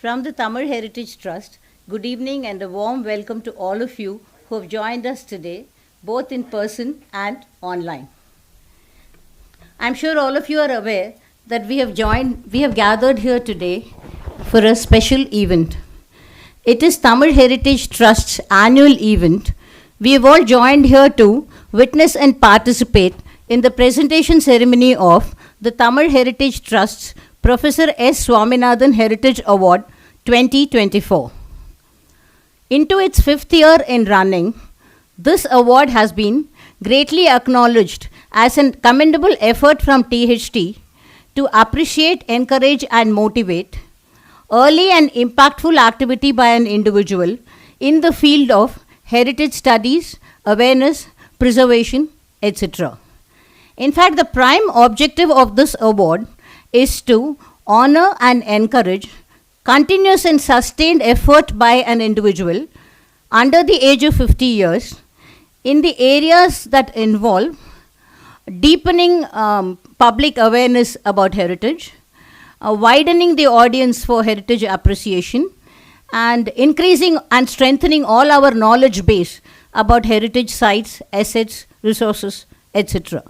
From the Tamil Heritage Trust, good evening and a warm welcome to all of you who have joined us today, both in person and online. I'm sure all of you are aware that we have gathered here today for a special event. It is Tamil Heritage Trust's annual event. We have all joined here to witness and participate in the presentation ceremony of the Tamil Heritage Trust's Professor S. Swaminathan Heritage Award 2024. Into its 5th year in running, this award has been greatly acknowledged as a commendable effort from THT to appreciate, encourage, and motivate early and impactful activity by an individual in the field of heritage studies, awareness, preservation, etc. In fact, the prime objective of this award is to honor and encourage continuous and sustained effort by an individual under the age of 50 years in the areas that involve deepening public awareness about heritage, widening the audience for heritage appreciation, and increasing and strengthening all our knowledge base about heritage sites, assets, resources, etc.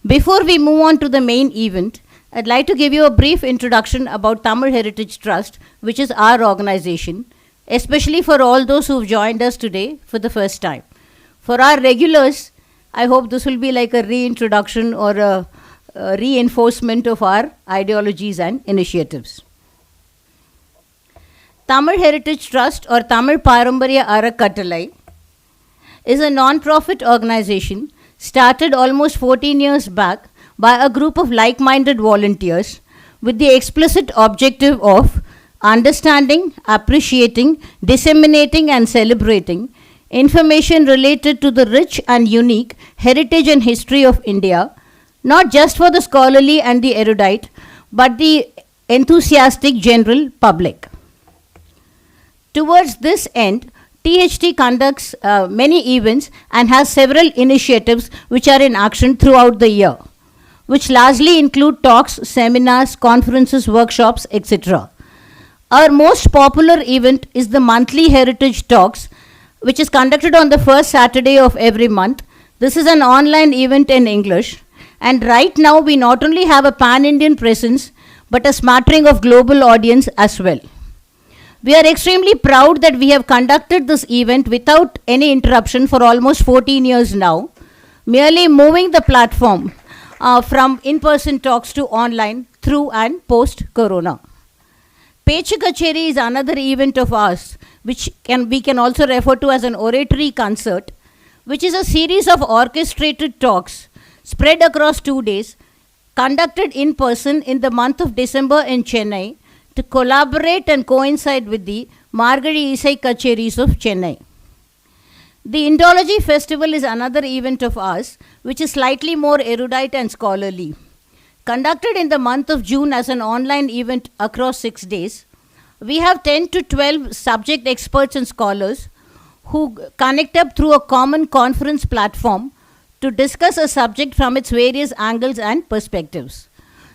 Before we move on to the main event, I'd like to give you a brief introduction about Tamil Heritage Trust, which is our organization, especially for all those who've joined us today for the first time. For our regulars, I hope this will be like a reintroduction or a reinforcement of our ideologies and initiatives. Tamil Heritage Trust or Tamil Paramparya Arakattalai is a non-profit organization started almost 14 years back by a group of like-minded volunteers with the explicit objective of understanding, appreciating, disseminating and celebrating information related to the rich and unique heritage and history of India, not just for the scholarly and the erudite, but the enthusiastic general public. Towards this end, THT conducts many events and has several initiatives which are in action throughout the year, which largely include talks, seminars, conferences, workshops, etc. Our most popular event is the monthly Heritage Talks, which is conducted on the first Saturday of every month. This is an online event in English, and right now we not only have a pan-Indian presence, but a smattering of global audience as well. We are extremely proud that we have conducted this event without any interruption for almost 14 years now, merely moving the platform from in-person talks to online through and post-corona. Pechu Kacheri is another event of ours, which we can also refer to as an oratory concert, which is a series of orchestrated talks spread across 2 days, conducted in person in the month of December in Chennai, to collaborate and coincide with the Margazhi Isai Kacheris of Chennai. The Indology Festival is another event of ours, which is slightly more erudite and scholarly. Conducted in the month of June as an online event across 6 days, we have 10 to 12 subject experts and scholars who connect up through a common conference platform to discuss a subject from its various angles and perspectives.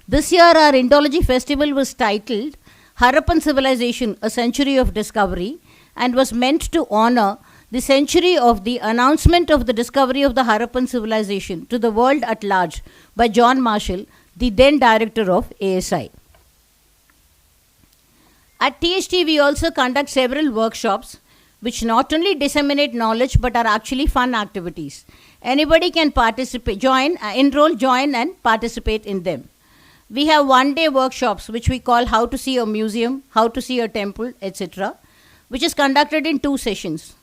This year, our Indology Festival was titled Harappan Civilization, A Century of Discovery, and was meant to honor the century of the announcement of the discovery of the Harappan civilization to the world at large by John Marshall, the then director of ASI. At THT, we also conduct several workshops which not only disseminate knowledge but are actually fun activities. Anybody can participate, enroll, join and participate in them. We have one-day workshops which we call How to See a Museum, How to See a Temple, etc., which is conducted in 2 sessions.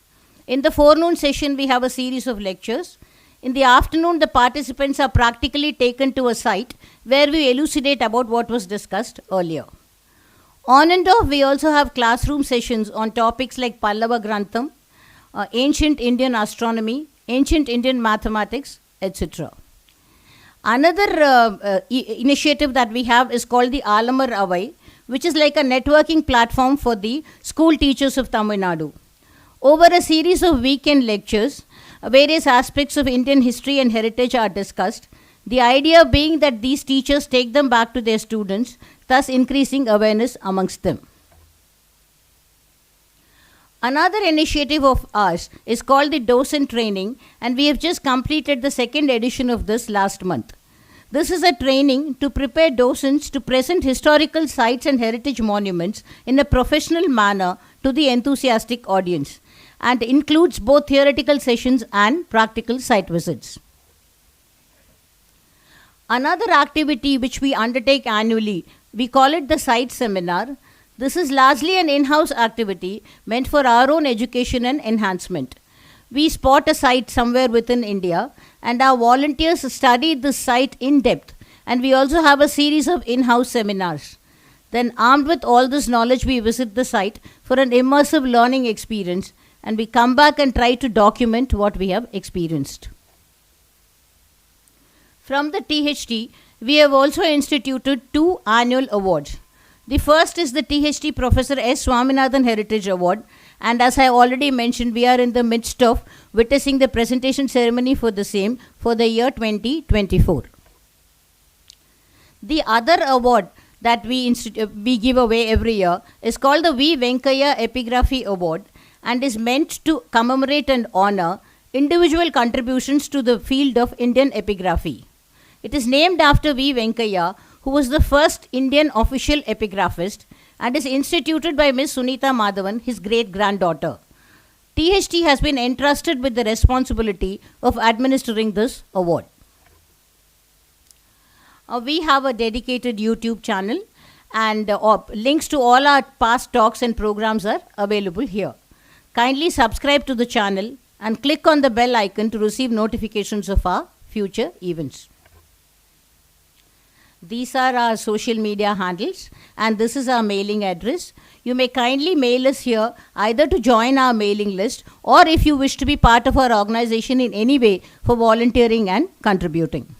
In the forenoon session, we have a series of lectures. In the afternoon, the participants are practically taken to a site where we elucidate about what was discussed earlier. On and off, we also have classroom sessions on topics like Pallava Grantham, ancient Indian astronomy, ancient Indian mathematics, etc. Another initiative that we have is called the Alamar Avai, which is like a networking platform for the school teachers of Tamil Nadu. Over a series of weekend lectures, various aspects of Indian history and heritage are discussed, the idea being that these teachers take them back to their students, thus increasing awareness amongst them. Another initiative of ours is called the Docent Training, and we have just completed the second edition of this last month. This is a training to prepare docents to present historical sites and heritage monuments in a professional manner to the enthusiastic audience, and includes both theoretical sessions and practical site visits. Another activity which we undertake annually, we call it the Site Seminar. This is largely an in-house activity meant for our own education and enhancement. We spot a site somewhere within India, and our volunteers study this site in depth, and we also have a series of in-house seminars. Then, armed with all this knowledge, we visit the site for an immersive learning experience, and we come back and try to document what we have experienced. From the THT, we have also instituted 2 annual awards. The first is the THT Professor S. Swaminathan Heritage Award, and as I already mentioned, we are in the midst of witnessing the presentation ceremony for the same for the year 2024. The other award that we give away every year is called the V. Venkaya Epigraphy Award, and is meant to commemorate and honor individual contributions to the field of Indian epigraphy. It is named after V. Venkaya, who was the first Indian official epigraphist, and is instituted by Miss Sunita Madhavan, his great-granddaughter. THT has been entrusted with the responsibility of administering this award. We have a dedicated YouTube channel, and links to all our past talks and programs are available here. Kindly subscribe to the channel and click on the bell icon to receive notifications of our future events. These are our social media handles, and this is our mailing address. You may kindly mail us here either to join our mailing list, or if you wish to be part of our organization in any way for volunteering and contributing.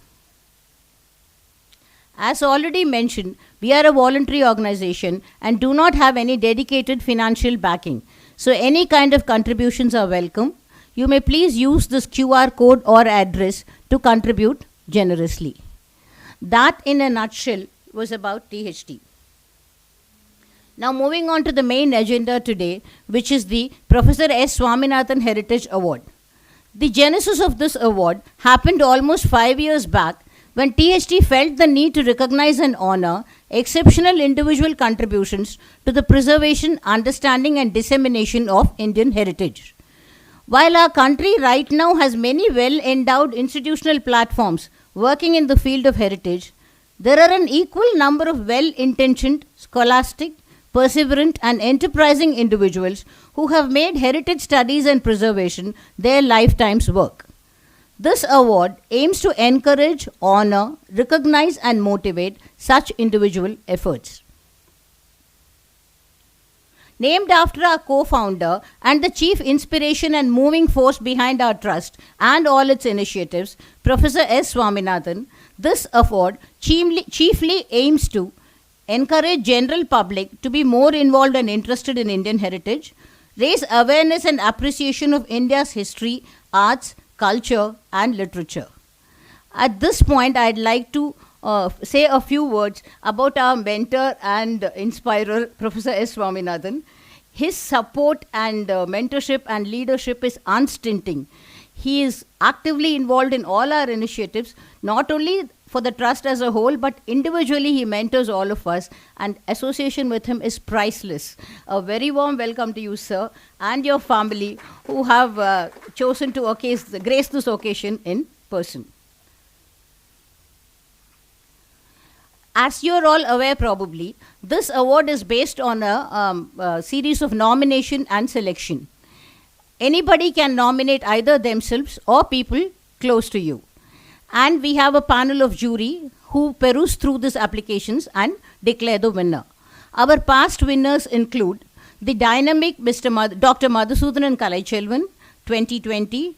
As already mentioned, we are a voluntary organization and do not have any dedicated financial backing. So any kind of contributions are welcome. You may please use this QR code or address to contribute generously. That in a nutshell was about THT. Now moving on to the main agenda today, which is the Professor S. Swaminathan Heritage Award. The genesis of this award happened almost 5 years back, when THT felt the need to recognize and honor exceptional individual contributions to the preservation, understanding and dissemination of Indian heritage. While our country right now has many well-endowed institutional platforms working in the field of heritage, there are an equal number of well-intentioned, scholastic, perseverant and enterprising individuals who have made heritage studies and preservation their lifetime's work. This award aims to encourage, honor, recognize and motivate such individual efforts. Named after our co-founder and the chief inspiration and moving force behind our trust and all its initiatives, Professor S. Swaminathan, this award chiefly aims to encourage general public to be more involved and interested in Indian heritage, raise awareness and appreciation of India's history, arts, culture and literature. At this point, I'd like to say a few words about our mentor and inspirer, Professor S. Swaminathan. His support and mentorship and leadership is unstinting. He is actively involved in all our initiatives, not only for the trust as a whole, but individually he mentors all of us, and association with him is priceless. A very warm welcome to you, sir, and your family who have chosen to grace this occasion in person. As you're all aware probably, this award is based on a series of nomination and selection. Anybody can nominate either themselves or people close to you. And we have a panel of jury who peruse through these applications and declare the winner. Our past winners include the dynamic Dr. Madhusudanan Kalaichelvan, 2020,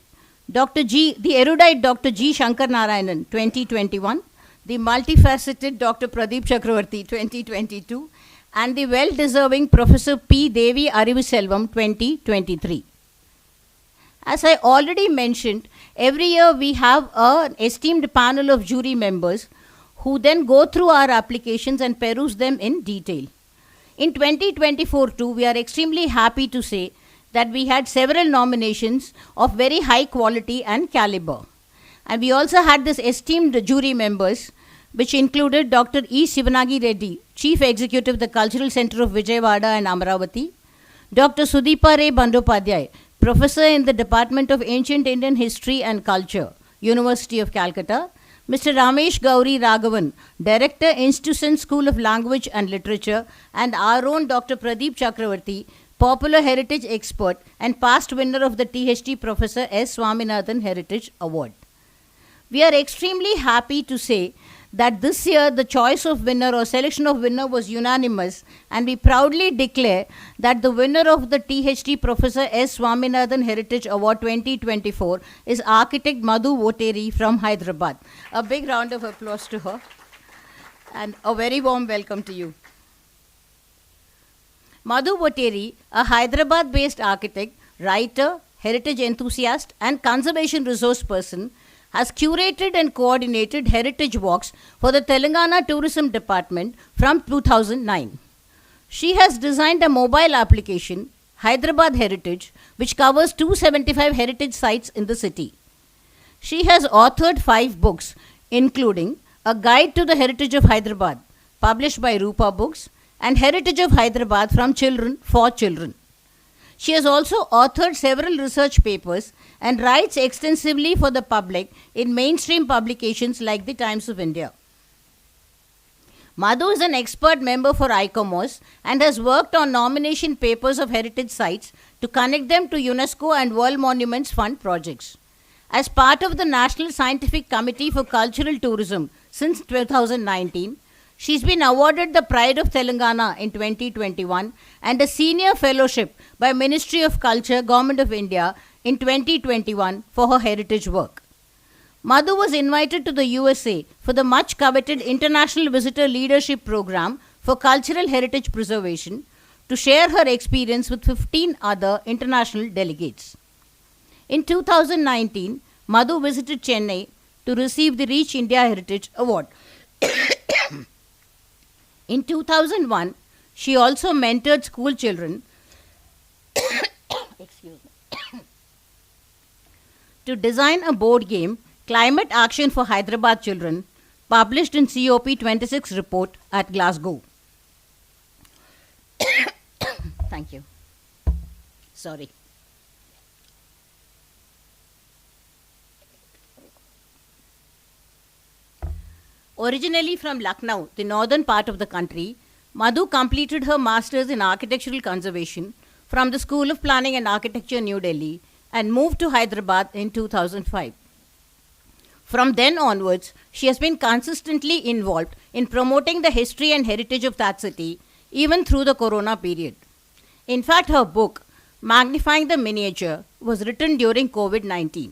the erudite Dr. G. Shankar Narayanan, 2021, the multifaceted Dr. Pradeep Chakravarti, 2022, and the well-deserving Professor P. Devi Ariviselvam, 2023. As I already mentioned, every year we have an esteemed panel of jury members who then go through our applications and peruse them in detail. In 2024 too, we are extremely happy to say that we had several nominations of very high quality and caliber. And we also had this esteemed jury members, which included Dr. E. Shivanagi Reddy, Chief Executive of the Cultural Center of Vijayawada and Amaravati, Dr. Sudeepa Ray Bandyopadhyay, Professor in the Department of Ancient Indian History and Culture, University of Calcutta, Mr. Ramesh Gauri Raghavan, Director, Institution School of Language and Literature, and our own Dr. Pradeep Chakravarti, Popular Heritage Expert and past winner of the THT Professor S. Swaminathan Heritage Award. We are extremely happy to say that this year the choice of winner or selection of winner was unanimous, and we proudly declare that the winner of the THT Professor S. Swaminathan Heritage Award 2024 is architect Madhu Vottery from Hyderabad. A big round of applause to her and a very warm welcome to you. Madhu Vottery, a Hyderabad-based architect, writer, heritage enthusiast and conservation resource person, has curated and coordinated heritage walks for the Telangana Tourism Department from 2009. She has designed a mobile application, Hyderabad Heritage, which covers 275 heritage sites in the city. She has authored 5 books, including A Guide to the Heritage of Hyderabad, published by Rupa Books, and Heritage of Hyderabad from Children for Children. She has also authored several research papers and writes extensively for the public in mainstream publications like the Times of India. Madhu is an expert member for ICOMOS and has worked on nomination papers of heritage sites to connect them to UNESCO and World Monuments Fund projects. As part of the National Scientific Committee for Cultural Tourism since 2019, she's been awarded the Pride of Telangana in 2021 and a senior fellowship by Ministry of Culture, Government of India in 2021 for her heritage work. Madhu was invited to the USA for the much coveted International Visitor Leadership Program for Cultural Heritage Preservation to share her experience with 15 other international delegates. In 2019, Madhu visited Chennai to receive the Reach India Heritage Award. In 2001, she also mentored school children to design a board game, Climate Action for Hyderabad Children, published in COP26 report at Glasgow. Thank you. Sorry. Originally from Lucknow, the northern part of the country, Madhu completed her Masters in Architectural Conservation from the School of Planning and Architecture, New Delhi, and moved to Hyderabad in 2005. From then onwards, she has been consistently involved in promoting the history and heritage of that city, even through the Corona period. In fact, her book, Magnifying the Miniature, was written during COVID-19.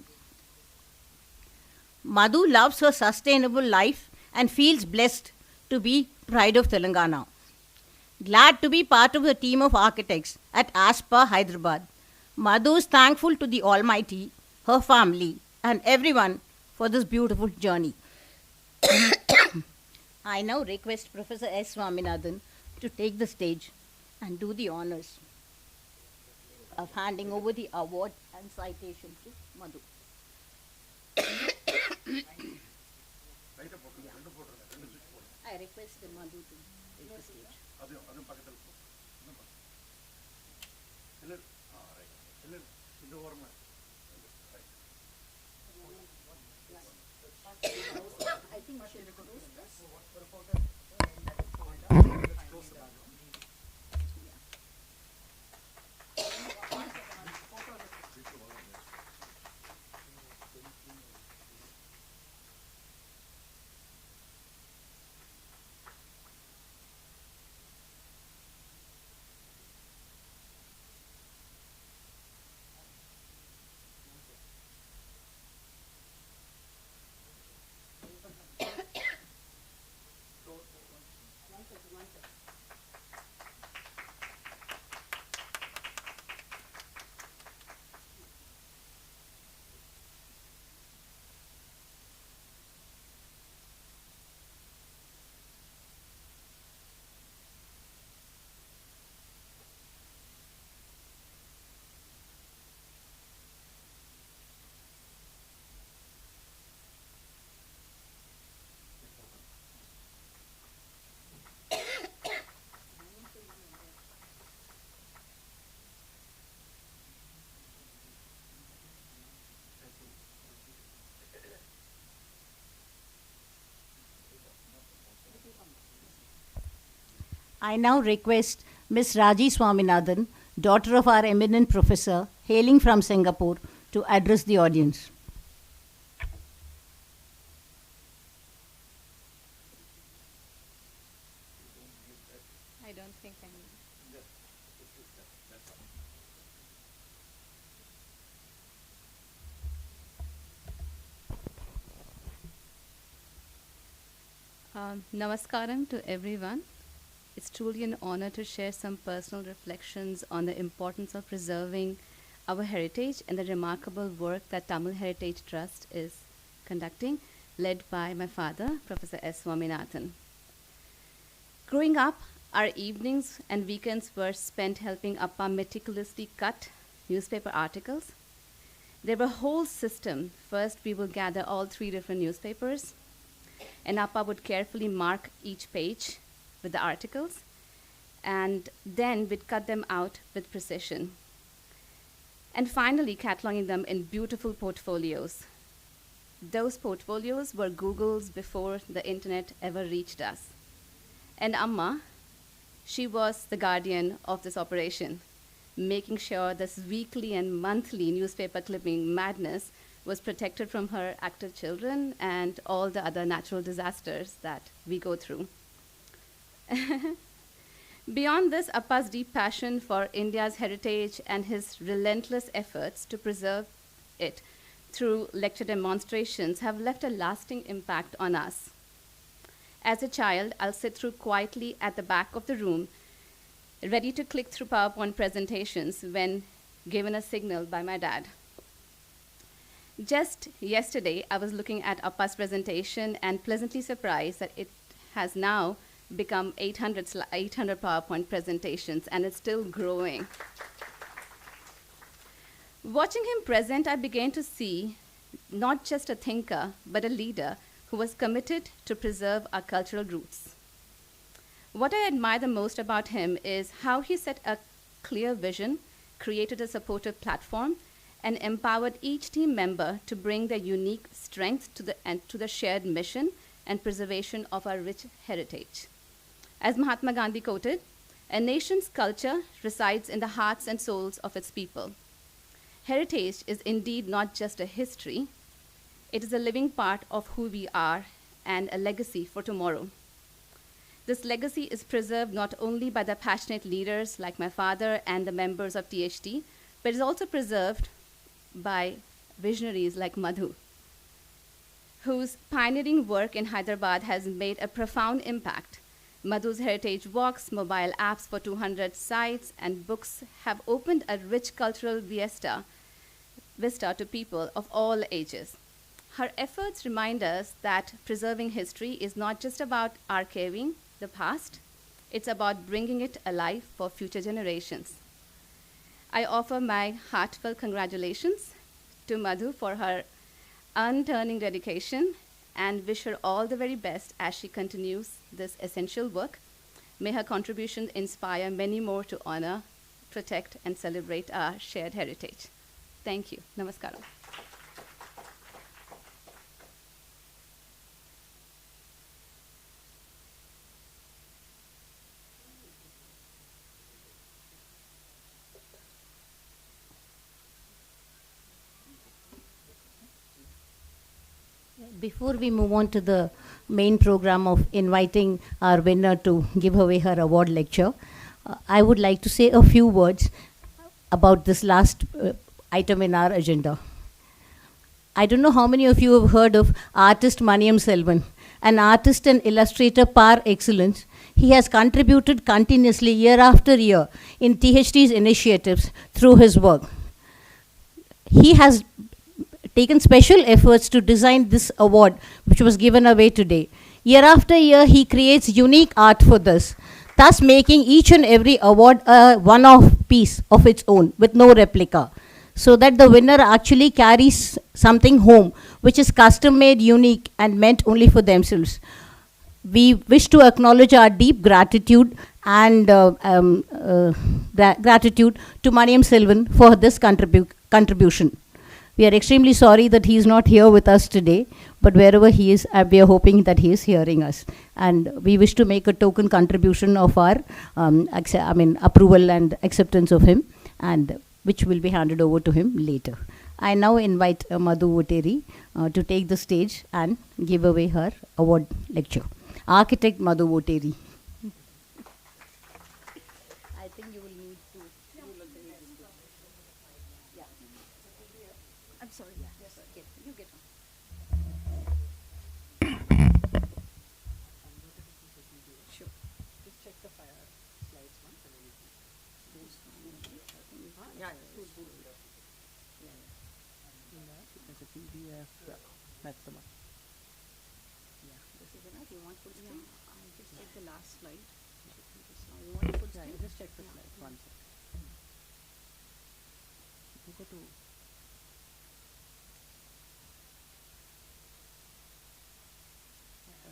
Madhu loves her sustainable life and feels blessed to be Pride of Telangana. Glad to be part of the team of architects at ASPA, Hyderabad, Madhu is thankful to the Almighty, her family, and everyone for this beautiful journey. I now request Professor S. Swaminathan to take the stage and do the honors of handing over the award and citation to Madhu. I request the Madhu to take the stage. I think we should close this. I now request Ms. Raji Swaminathan, daughter of our eminent professor, hailing from Singapore, to address the audience. I don't think I need. Namaskaram to everyone. It's truly an honor to share some personal reflections on the importance of preserving our heritage and the remarkable work that Tamil Heritage Trust is conducting, led by my father, Professor S. Swaminathan. Growing up, our evenings and weekends were spent helping Appa meticulously cut newspaper articles. There were a whole system. First, we will gather all 3 different newspapers, and Appa would carefully mark each page with the articles, and then we'd cut them out with precision. And finally, cataloging them in beautiful portfolios. Those portfolios were Google's before the internet ever reached us. And Amma, she was the guardian of this operation, making sure this weekly and monthly newspaper clipping madness was protected from her active children and all the other natural disasters that we go through. Beyond this, Appa's deep passion for India's heritage and his relentless efforts to preserve it through lecture demonstrations have left a lasting impact on us. As a child, I'll sit through quietly at the back of the room, ready to click through PowerPoint presentations when given a signal by my dad. Just yesterday, I was looking at Appa's presentation and pleasantly surprised that it has now become 800 PowerPoint presentations, and it's still growing. Watching him present, I began to see not just a thinker, but a leader who was committed to preserve our cultural roots. What I admire the most about him is how he set a clear vision, created a supportive platform, and empowered each team member to bring their unique strength to the shared mission and preservation of our rich heritage. As Mahatma Gandhi quoted, "A nation's culture resides in the hearts and souls of its people." Heritage is indeed not just a history, it is a living part of who we are and a legacy for tomorrow. This legacy is preserved not only by the passionate leaders like my father and the members of THT, but is also preserved by visionaries like Madhu, whose pioneering work in Hyderabad has made a profound impact. Madhu's heritage walks, mobile apps for 200 sites, and books have opened a rich cultural vista to people of all ages. Her efforts remind us that preserving history is not just about archiving the past, it's about bringing it alive for future generations. I offer my heartfelt congratulations to Madhu for her unturning dedication and wish her all the very best as she continues this essential work. May her contribution inspire many more to honor, protect, and celebrate our shared heritage. Thank you. Namaskaram. Before we move on to the main program of inviting our winner to give away her award lecture, I would like to say a few words about this last item in our agenda. I don't know how many of you have heard of artist Maniam Selvan, an artist and illustrator par excellence. He has contributed continuously year after year in THT's initiatives through his work. He has taken special efforts to design this award, which was given away today. Year after year, he creates unique art for this, thus making each and every award a one-off piece of its own with no replica, so that the winner actually carries something home, which is custom-made, unique, and meant only for themselves. We wish to acknowledge our deep gratitude and gratitude to Maniam Selvan for this contribution. We are extremely sorry that he is not here with us today, but wherever he is, we are hoping that he is hearing us. And we wish to make a token contribution of our approval and acceptance of him, and which will be handed over to him later. I now invite Madhu Vottery to take the stage and give away her award lecture. Architect Madhu Vottery. I think you will need to. Yeah. I'm sorry. Yeah. Yes. Okay. You get on. Sure. Just check the fire slides once and then you can. Yeah. There's a PDF. That's the one. Yeah, this is enough. You want full screen? I'll just check the last slide. You want full Yeah, screen? you just check the slide. One second. You go to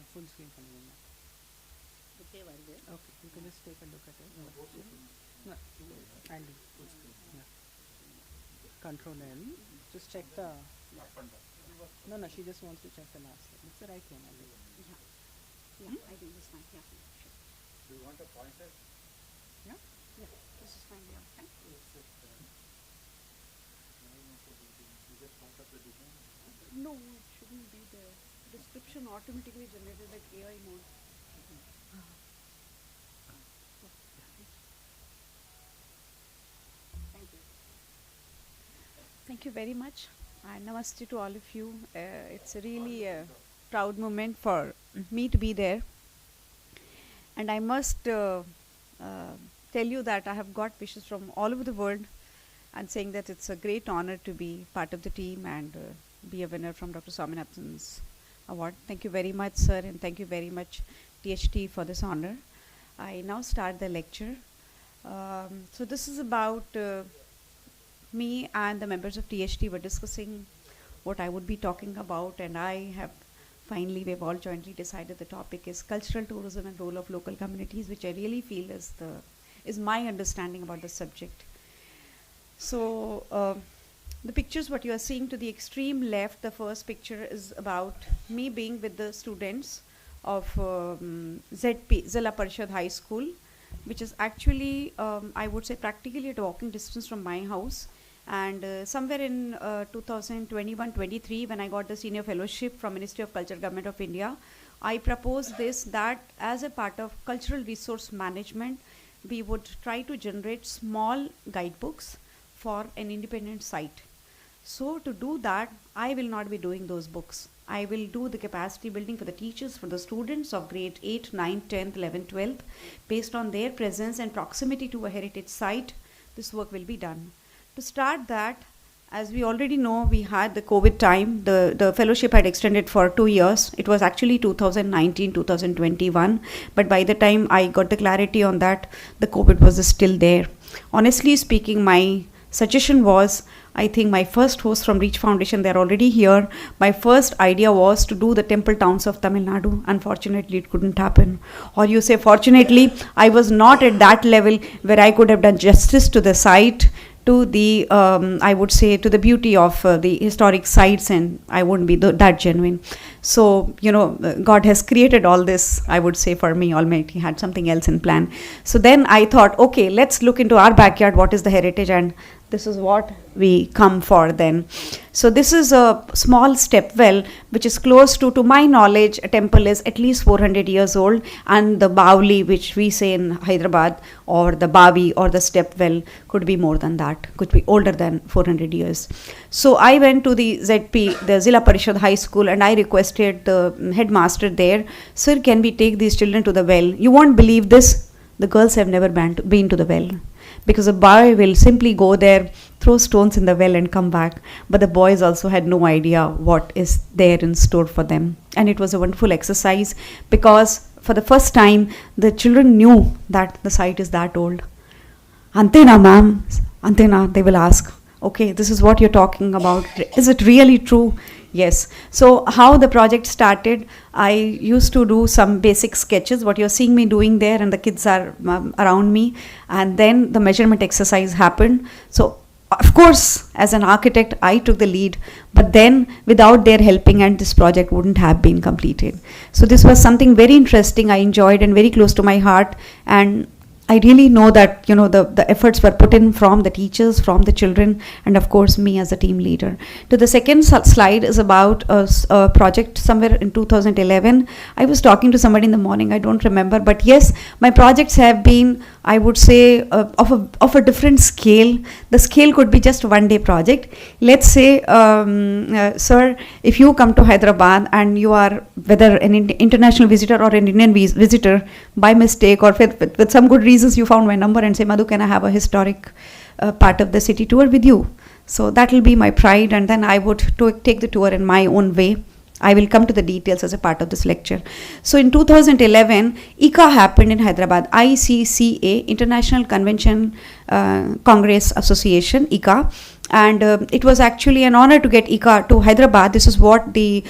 full screen for me. Okay, well, there. Okay, you can just take a look at it. No, and full screen. Yeah. Control N. Just check the. No, she just wants to check the last slide. It's the right one, I think. Yeah, I think this one. Yeah, sure. Do you want a pointer? Yeah? Yeah, this is fine. Yeah, fine. No, it shouldn't be there. Description automatically generated like AI mode. Thank you. Thank you very much. And namaste to all of you. It's a really proud moment for me to be there. And I must tell you that I have got wishes from all over the world and saying that it's a great honor to be part of the team and be a winner from Dr. Swaminathan's award. Thank you very much, sir, and thank you very much, THT, for this honor. I now start the lecture. So this is about me and the members of THT were discussing what I would be talking about, and we've all jointly decided the topic is cultural tourism and role of local communities, which I really feel is my understanding about the subject. So the pictures what you are seeing to the extreme left, the first picture is about me being with the students of ZP, Zilla Parishad High School, which is actually, I would say, practically at walking distance from my house. And somewhere in 2021-23, when I got the senior fellowship from Ministry of Culture, Government of India, I proposed this, that as a part of cultural resource management, we would try to generate small guidebooks for an independent site. So to do that, I will not be doing those books. I will do the capacity building for the teachers, for the students of grade 8, 9, 10th, 11th, 12th. Based on their presence and proximity to a heritage site, this work will be done. To start that, as we already know, we had the COVID time. The fellowship had extended for 2 years. It was actually 2019, 2021. But by the time I got the clarity on that, the COVID was still there. Honestly speaking, my suggestion was, I think my first host from Reach Foundation, they're already here. My first idea was to do the temple towns of Tamil Nadu. Unfortunately, it couldn't happen. Or you say, fortunately, I was not at that level where I could have done justice to the site, to the, I would say, to the beauty of the historic sites, and I wouldn't be that genuine. So, God has created all this, I would say, for me. Almighty had something else in plan. So then I thought, okay, let's look into our backyard, what is the heritage, and this is what we come for then. So this is a small step well, which is close to my knowledge, a temple is at least 400 years old, and the Bavli, which we say in Hyderabad, or the Bavi or the step well, could be more than that, could be older than 400 years. So I went to the ZP, the Zilla Parishad High School, and I requested the headmaster there, sir, can we take these children to the well? You won't believe this, the girls have never been to the well. Because a boy will simply go there, throw stones in the well and come back. But the boys also had no idea what is there in store for them. And it was a wonderful exercise because for the first time, the children knew that the site is that old. Antena, ma'am, Antena, they will ask, okay, this is what you're talking about. Is it really true? Yes. So how the project started, I used to do some basic sketches, what you're seeing me doing there, and the kids are around me. And then the measurement exercise happened. So of course, as an architect, I took the lead, but then without their helping and this project wouldn't have been completed. So this was something very interesting I enjoyed and very close to my heart, and I really know that, you know, the efforts were put in from the teachers, from the children, and of course me as a team leader. To the second slide is about a project somewhere in 2011. I was talking to somebody in the morning, I don't remember, but yes, my projects have been, I would say, of a different scale. The scale could be just one day project. Let's say, sir, if you come to Hyderabad and you are, whether an international visitor or an Indian visitor, by mistake or with some good reasons you found my number and say, Madhu, can I have a historic part of the city tour with you? So that will be my pride, and then I would take the tour in my own way. I will come to the details as a part of this lecture. So in 2011, ICA happened in Hyderabad, ICCA, International Convention Congress Association, ICA. And it was actually an honor to get ICA to Hyderabad. This is what the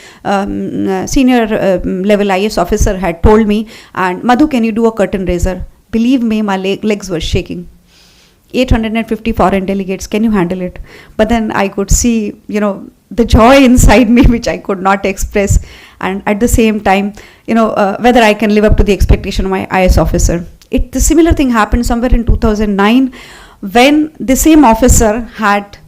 senior level IS officer had told me. And Madhu, can you do a curtain raiser? Believe me, my legs were shaking. 850 foreign delegates, can you handle it? But then I could see, you know, the joy inside me which I could not express, and at the same time, you know, whether I can live up to the expectation of my IS officer. The similar thing happened somewhere in 2009 when the same officer had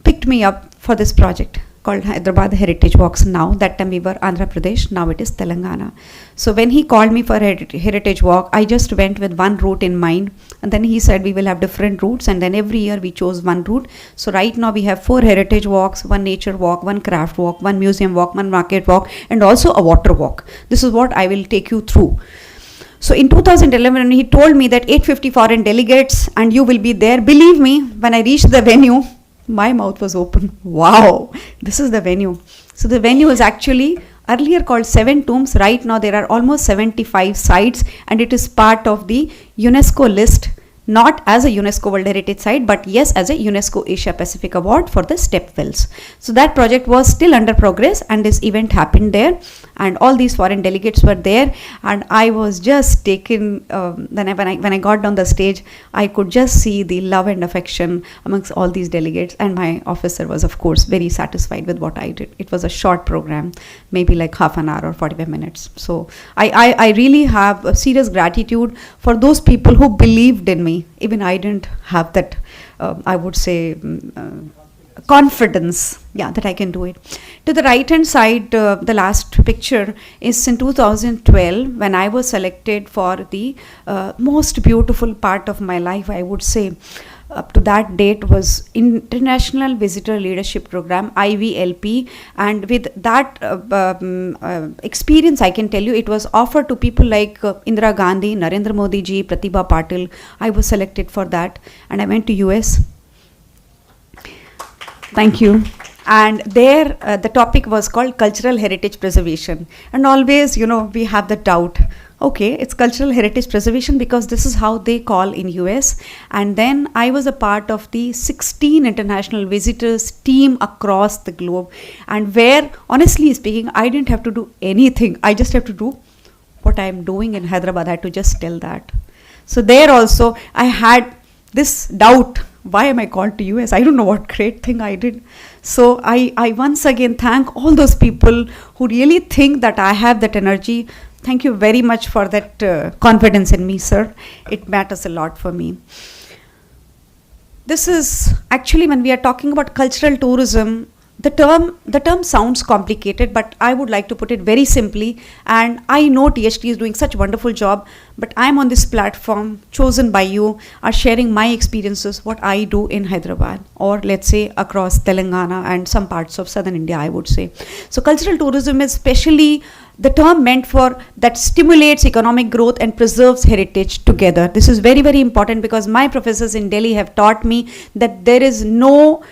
picked me up for this project called Hyderabad Heritage Walks. Now, that time we were Andhra Pradesh, now it is Telangana. So when he called me for a heritage walk, I just went with one route in mind, and then he said we will have different routes, and then every year we chose one route. So right now we have 4 heritage walks, 1 nature walk, 1 craft walk, 1 museum walk, 1 market walk, and also a water walk. This is what I will take you through. So in 2011, he told me that 850 foreign delegates and you will be there. Believe me, when I reached the venue, my mouth was open. Wow, this is the venue. So the venue is actually earlier called 7 Tombs. Right now there are almost 75 sites, and it is part of the UNESCO list, not as a UNESCO World Heritage Site, but yes, as a UNESCO Asia Pacific Award for the step wells. So that project was still under progress, and this event happened there, and all these foreign delegates were there, and I was just taken, when I got down the stage, I could just see the love and affection amongst all these delegates, and my officer was of course very satisfied with what I did. It was a short program, maybe like half an hour or 45 minutes. So I really have a serious gratitude for those people who believed in me. Even I didn't have that, I would say, confidence, that I can do it. To the right hand side, the last picture is in 2012 when I was selected for the most beautiful part of my life, I would say. Up to that date was International Visitor Leadership Program, IVLP, and with that experience, I can tell you, it was offered to people like Indira Gandhi, Narendra Modi ji, Pratibha Patil. I was selected for that, and I went to US. Thank you. And there the topic was called Cultural Heritage Preservation, and always, you know, we have the doubt, okay, it's cultural heritage preservation because this is how they call in US. And then I was a part of the 16 international visitors team across the globe, and where, honestly speaking, I didn't have to do anything. I just have to do what I'm doing in Hyderabad. I had to just tell that. So there also I had this doubt, why am I called to US? I don't know what great thing I did. So I once again thank all those people who really think that I have that energy. Thank you very much for that confidence in me, sir. It matters a lot for me. This is actually, when we are talking about cultural tourism, the term sounds complicated, but I would like to put it very simply. And I know THT is doing such a wonderful job, but I'm on this platform chosen by you, are sharing my experiences, what I do in Hyderabad, or let's say across Telangana and some parts of southern India, I would say. So cultural tourism is especially the term meant for that stimulates economic growth and preserves heritage together. This is very, very important because my professors in Delhi have taught me that there is no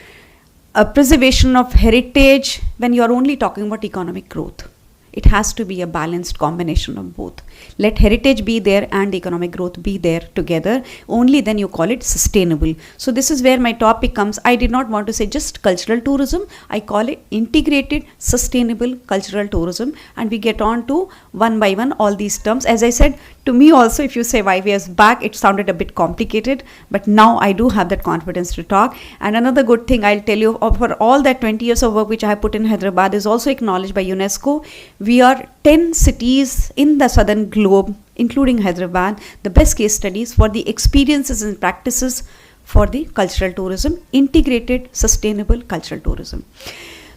preservation of heritage when you are only talking about economic growth. It has to be a balanced combination of both. Let heritage be there and economic growth be there together. Only then you call it sustainable. So this is where my topic comes. I did not want to say just cultural tourism. I call it integrated sustainable cultural tourism. And we get on to one by one all these terms. As I said, To me also, if you say 5 years back, it sounded a bit complicated, but now I do have that confidence to talk. And another good thing I'll tell you, for all that 20 years of work which I have put in Hyderabad is also acknowledged by UNESCO. We are 10 cities in the southern globe, including Hyderabad, the best case studies for the experiences and practices for the cultural tourism, integrated sustainable cultural tourism.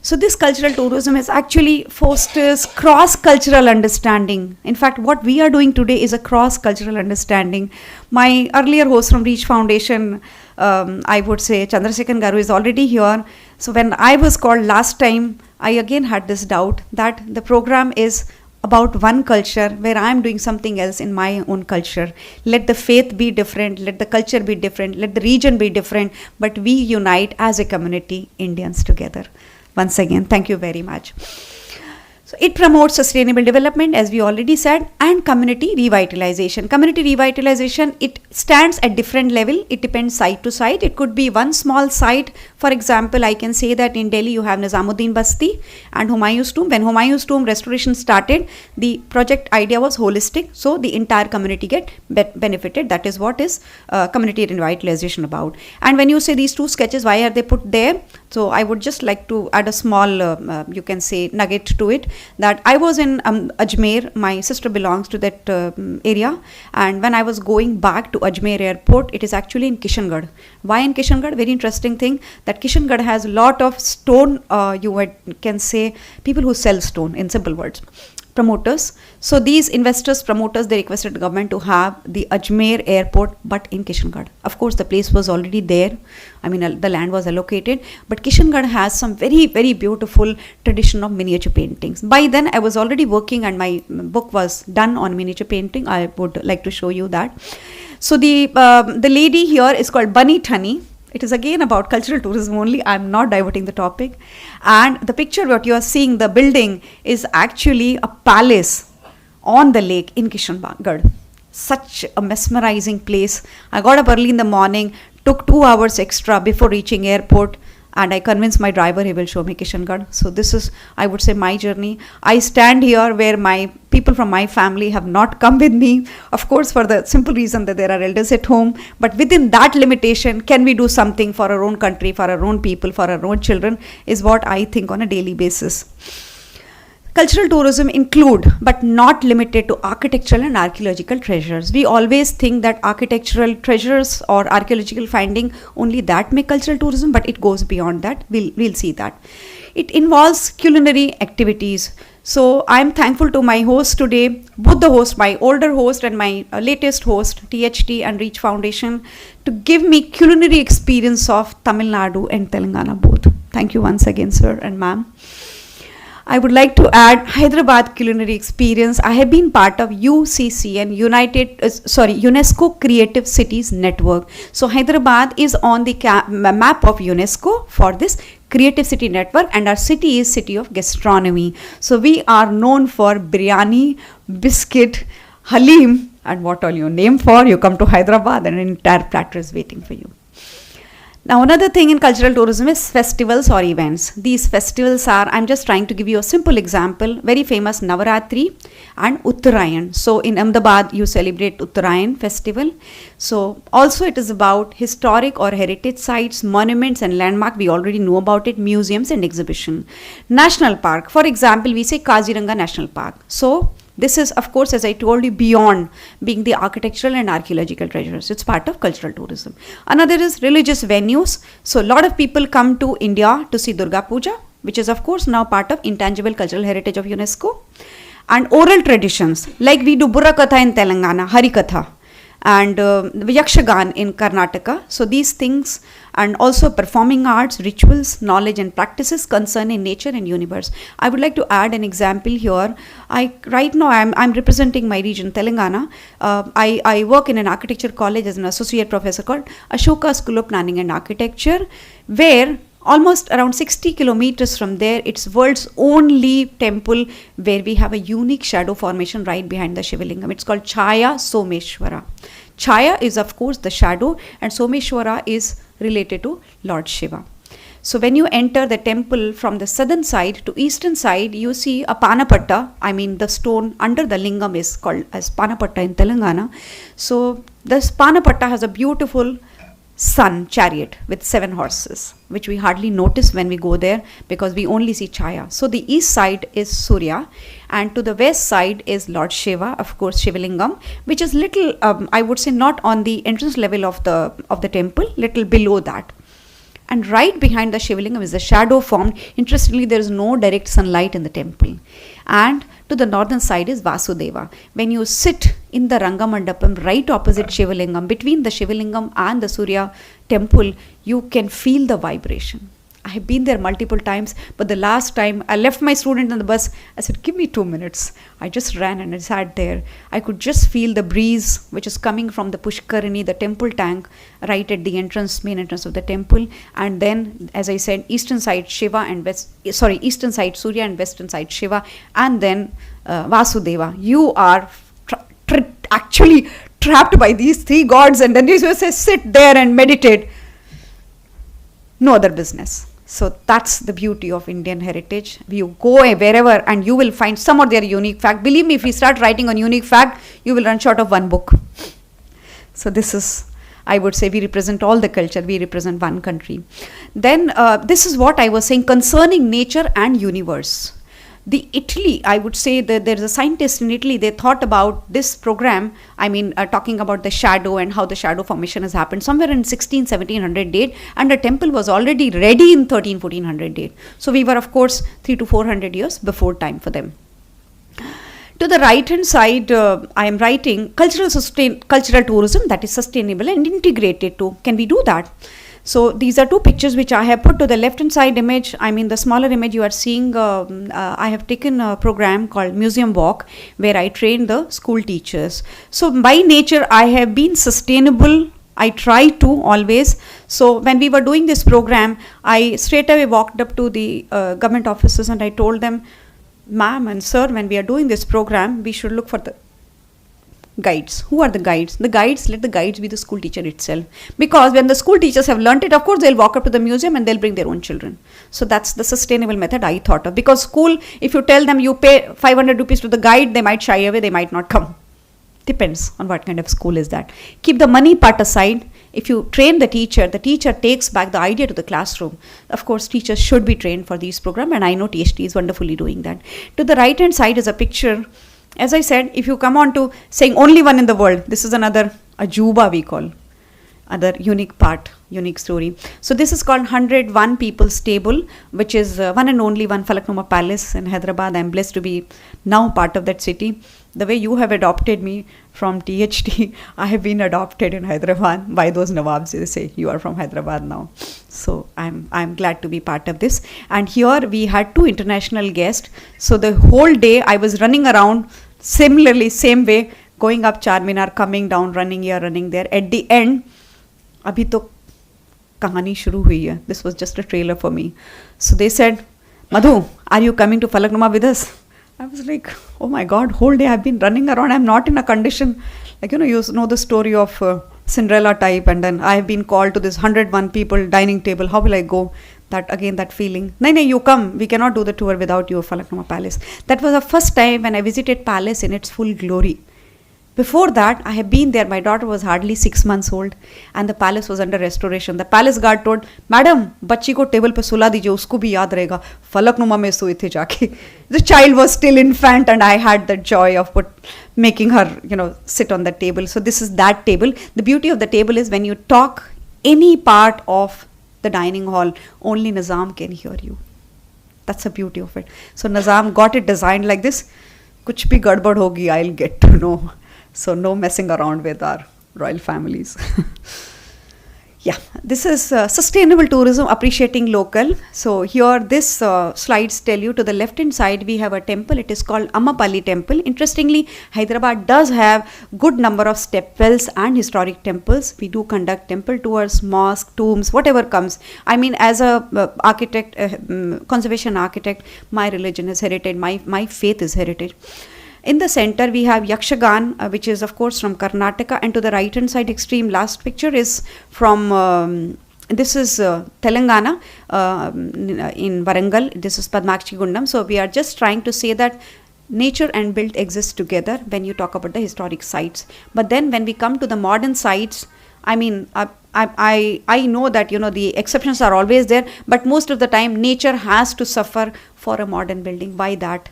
So this cultural tourism is actually fosters cross-cultural understanding. In fact, what we are doing today is a cross-cultural understanding. My earlier host from Reach Foundation, I would say Chandrasekhan Garu, is already here. So when I was called last time, I again had this doubt that the program is about one culture where I am doing something else in my own culture. Let the faith be different, let the culture be different, let the region be different, but we unite as a community, Indians together. Once again, thank you very much. So it promotes sustainable development, as we already said, and community revitalization. Community revitalization, it stands at different level. It depends site to site. It could be one small site. For example, I can say that in Delhi you have Nizamuddin Basti and Humayun's tomb. When Humayun's tomb restoration started, the project idea was holistic, so the entire community get benefited. That is what is community revitalization about. And when you say these two sketches, why are they put there? So I would just like to add a small, you can say, nugget to it, that I was in Ajmer. My sister belongs to that area, and when I was going back to Ajmer airport, it is actually in Kishangarh. Why in Kishangarh? Very interesting thing, that Kishangarh has a lot of stone, can say, people who sell stone, in simple words, promoters. So these investors, promoters, they requested the government to have the Ajmer airport, but in Kishangarh. Of course, the place was already there. I mean, the land was allocated, but Kishangarh has some very, very beautiful tradition of miniature paintings. By then, I was already working and my book was done on miniature painting. I would like to show you that. So the lady here is called Bunny Thani. It is again about cultural tourism only. I am not diverting the topic. And the picture what you are seeing, the building, is actually a palace on the lake in Kishangarh. Such a mesmerizing place. I got up early in the morning, took 2 hours extra before reaching airport, and I convinced my driver he will show me Kishangarh. So this is, I would say, my journey. I stand here where my people from my family have not come with me, of course, for the simple reason that there are elders at home. But within that limitation, can we do something for our own country, for our own people, for our own children, is what I think on a daily basis. Cultural tourism include, but not limited to, architectural and archaeological treasures. We always think that architectural treasures or archaeological finding, only that make cultural tourism, but it goes beyond that. We'll see that. It involves culinary activities. So I'm thankful to my host today, both the host, my older host and my latest host, THT and Reach Foundation, to give me culinary experience of Tamil Nadu and Telangana both. Thank you once again, sir and ma'am. I would like to add Hyderabad culinary experience. I have been part of UCCN, UNESCO Creative Cities Network. So Hyderabad is on the map of UNESCO for this Creative City Network, and our city is city of gastronomy. So we are known for biryani, biscuit, halim, and what all you name for. You come to Hyderabad and an entire platter is waiting for you. Now, another thing in cultural tourism is festivals or events. These festivals are, I'm just trying to give you a simple example, very famous Navaratri and Uttarayan. So in Ahmedabad, you celebrate Uttarayan festival. So also it is about historic or heritage sites, monuments and landmark. We already know about it, museums and exhibition. National park, for example, we say Kaziranga National Park. So this is, of course, as I told you, beyond being the architectural and archaeological treasures. It's part of cultural tourism. Another is religious venues. So a lot of people come to India to see Durga Puja, which is, of course, now part of intangible cultural heritage of UNESCO. And oral traditions, like we do Burra Katha in Telangana, Hari Katha, and Yakshagan in Karnataka. So these things, and also performing arts, rituals, knowledge and practices concerning nature and universe. I would like to add an example here. Right now I'm representing my region, Telangana. I work in an architecture college as an associate professor called Ashoka School of Planning and Architecture, where almost around 60 kilometers from there, it's world's only temple where we have a unique shadow formation right behind the Shivalingam. It's called Chaya Someshwara. Chaya is, of course, the shadow, and Someshwara is related to Lord Shiva. So when you enter the temple from the southern side to eastern side, you see a Panapatta. I mean, the stone under the lingam is called as Panapatta in Telangana. So this Panapatta has a beautiful sun chariot with 7 horses, which we hardly notice when we go there because we only see Chaya. So the east side is Surya, and to the west side is Lord Shiva, of course Shivalingam, which is little, I would say, not on the entrance level of the temple, little below that. And right behind the Shivalingam is the shadow formed. Interestingly, there is no direct sunlight in the temple. And to the northern side is Vasudeva. When you sit in the Rangamandapam right opposite Shivalingam, between the Shivalingam and the Surya temple, you can feel the vibration. I have been there multiple times, but the last time I left my student on the bus, I said, give me 2 minutes. I just ran and I sat there. I could just feel the breeze which is coming from the Pushkarini, the temple tank, right at the entrance, main entrance of the temple. And then, as I said, eastern side Shiva and eastern side Surya and western side Shiva, and then Vasudeva. You are actually trapped by these 3 gods, and then you say, sit there and meditate. No other business. So that's the beauty of Indian heritage. You go wherever and you will find some of their unique fact. Believe me, if you start writing on unique fact, you will run short of one book. So this is, I would say, we represent all the culture. We represent one country. Then this is what I was saying concerning nature and universe. The Italy, I would say that there's a scientist in Italy, they thought about this program, talking about the shadow and how the shadow formation has happened somewhere in 1700 date, and the temple was already ready in 1400 date. So we were, of course, 300 to 400 years before time for them. To the right hand side, I am writing cultural tourism that is sustainable and integrated too. Can we do that? So these are 2 pictures which I have put to the left hand side image. The smaller image you are seeing, I have taken a program called Museum Walk where I train the school teachers. So by nature, I have been sustainable. I try to always. So when we were doing this program, I straight away walked up to the government officers and I told them, ma'am and sir, when we are doing this program, we should look for the guides. Who are the guides? The guides, let the guides be the school teacher itself. Because when the school teachers have learnt it, of course, they'll walk up to the museum and they'll bring their own children. So that's the sustainable method I thought of. Because school, if you tell them you pay 500 rupees to the guide, they might shy away, they might not come. Depends on what kind of school is that. Keep the money part aside. If you train the teacher takes back the idea to the classroom. Of course, teachers should be trained for these programs, and I know THT is wonderfully doing that. To the right hand side is a picture. As I said, if you come on to saying only one in the world, this is another ajuba we call, other unique part, unique story. So this is called 101 People's Table, which is one and only one Falaknuma Palace in Hyderabad. I am blessed to be now part of that city. The way you have adopted me from THT, I have been adopted in Hyderabad by those Nawabs. They say, you are from Hyderabad now. So I'm glad to be part of this. And here we had 2 international guests. So the whole day I was running around, similarly, same way, going up Charminar, coming down, running here, running there. At the end, abhi to kahani shuru hui hai. This was just a trailer for me. So they said, Madhu, are you coming to Falaknuma with us? I was like, oh my God, whole day I've been running around. I'm not in a condition. Like, you know the story of Cinderella type, and then I have been called to this 101 people dining table. How will I go? That feeling. No, you come. We cannot do the tour without you, Falaknuma Palace. That was the first time when I visited Palace in its full glory. Before that, I have been there. My daughter was hardly 6 months old and the palace was under restoration. The palace guard told, Madam, bachchi ko table pe sula dijiye, usko bhi yaad rahega. Falaknuma mein soye the jaake. The child was still infant and I had the joy of making her, sit on the table. So this is that table. The beauty of the table is when you talk any part of the dining hall, only Nizam can hear you. That's the beauty of it. So Nizam got it designed like this. Kuch bhi gadbad hogi, I'll get to know. So no messing around with our royal families. Yeah, this is sustainable tourism, appreciating local. So here this slides tell you to the left hand side we have a temple. It is called Ammapalli temple. Interestingly, Hyderabad does have good number of stepwells and historic temples. We do conduct temple tours, mosque, tombs, whatever comes. I mean, as a architect, conservation architect, my religion is heritage, my faith is heritage. In the center, we have Yakshagan, which is, of course, from Karnataka. And to the right-hand side extreme, last picture is from this is Telangana in Warangal. This is Padmakshi Gundam. So we are just trying to say that nature and built exist together when you talk about the historic sites. But then when we come to the modern sites, I mean, I know that, you know, the exceptions are always there, but most of the time nature has to suffer for a modern building. Why that?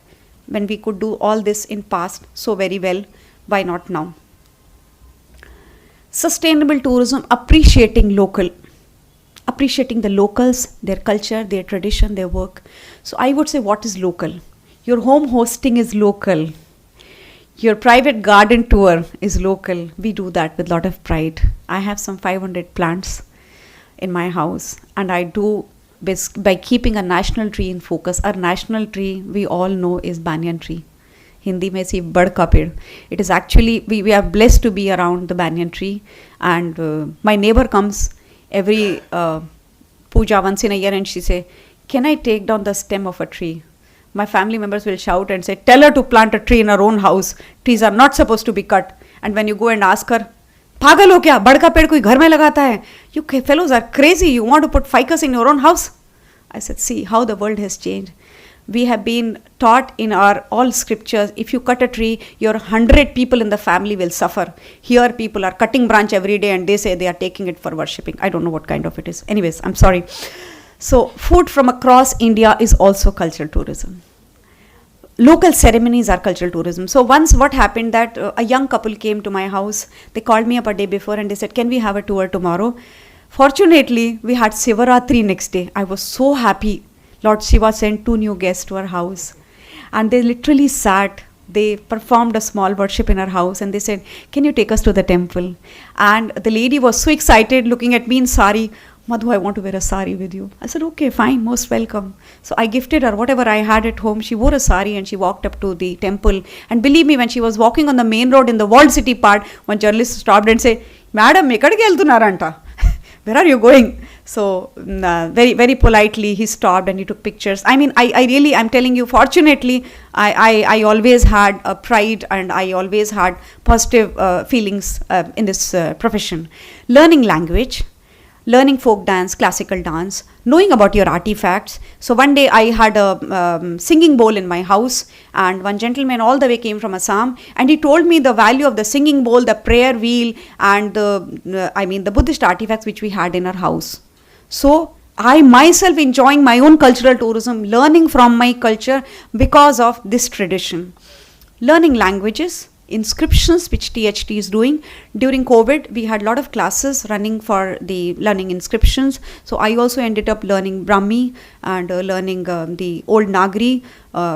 When we could do all this in past so very well, why not now? Sustainable tourism, appreciating the locals, their culture, their tradition, their work. So I would say, what is local? Your home hosting is local. Your private garden tour is local. We do that with a lot of pride. I have some 500 plants in my house, and I do by keeping a national tree in focus. Our national tree, we all know, is banyan tree. Hindi mein si bad ka ped. It is actually, we are blessed to be around the banyan tree, and my neighbor comes every puja once in a year and she say, can I take down the stem of a tree? My family members will shout and say, tell her to plant a tree in her own house. Trees are not supposed to be cut. And when you go and ask her, पागल हो क्या, बड़ का पेड़ कोई घर में लगाता है? You fellows are crazy. You want to put ficus in your own house? I said, see how the world has changed. We have been taught in our all scriptures, if you cut a tree, your 100 people in the family will suffer. Here people are cutting branch every day and they say they are taking it for worshipping. I don't know what kind of it is. Anyways, I'm sorry. So food from across India is also cultural tourism. Local ceremonies are cultural tourism. So once what happened that a young couple came to my house. They called me up a day before and they said, can we have a tour tomorrow? Fortunately, we had Sivaratri next day. I was so happy. Lord Shiva sent 2 new guests to our house. And they literally sat. They performed a small worship in our house and they said, can you take us to the temple? And the lady was so excited looking at me in sari. Madhu, I want to wear a sari with you. I said, okay, fine, most welcome. So I gifted her whatever I had at home. She wore a sari and she walked up to the temple. And believe me, when she was walking on the main road in the walled city part, one journalist stopped and said, Madam, ekkadiki veltunaranta? Where are you going? So very, very politely he stopped and he took pictures. I mean, I really, I'm telling you, fortunately, I always had a pride and I always had positive feelings in this profession. Learning language, learning folk dance, classical dance, knowing about your artifacts. So one day I had a singing bowl in my house and one gentleman all the way came from Assam and he told me the value of the singing bowl, the prayer wheel and the Buddhist artifacts which we had in our house. So I myself enjoying my own cultural tourism, learning from my culture because of this tradition. Learning languages, inscriptions which THT is doing. During COVID, we had a lot of classes running for the learning inscriptions. So I also ended up learning Brahmi and learning the old Nagari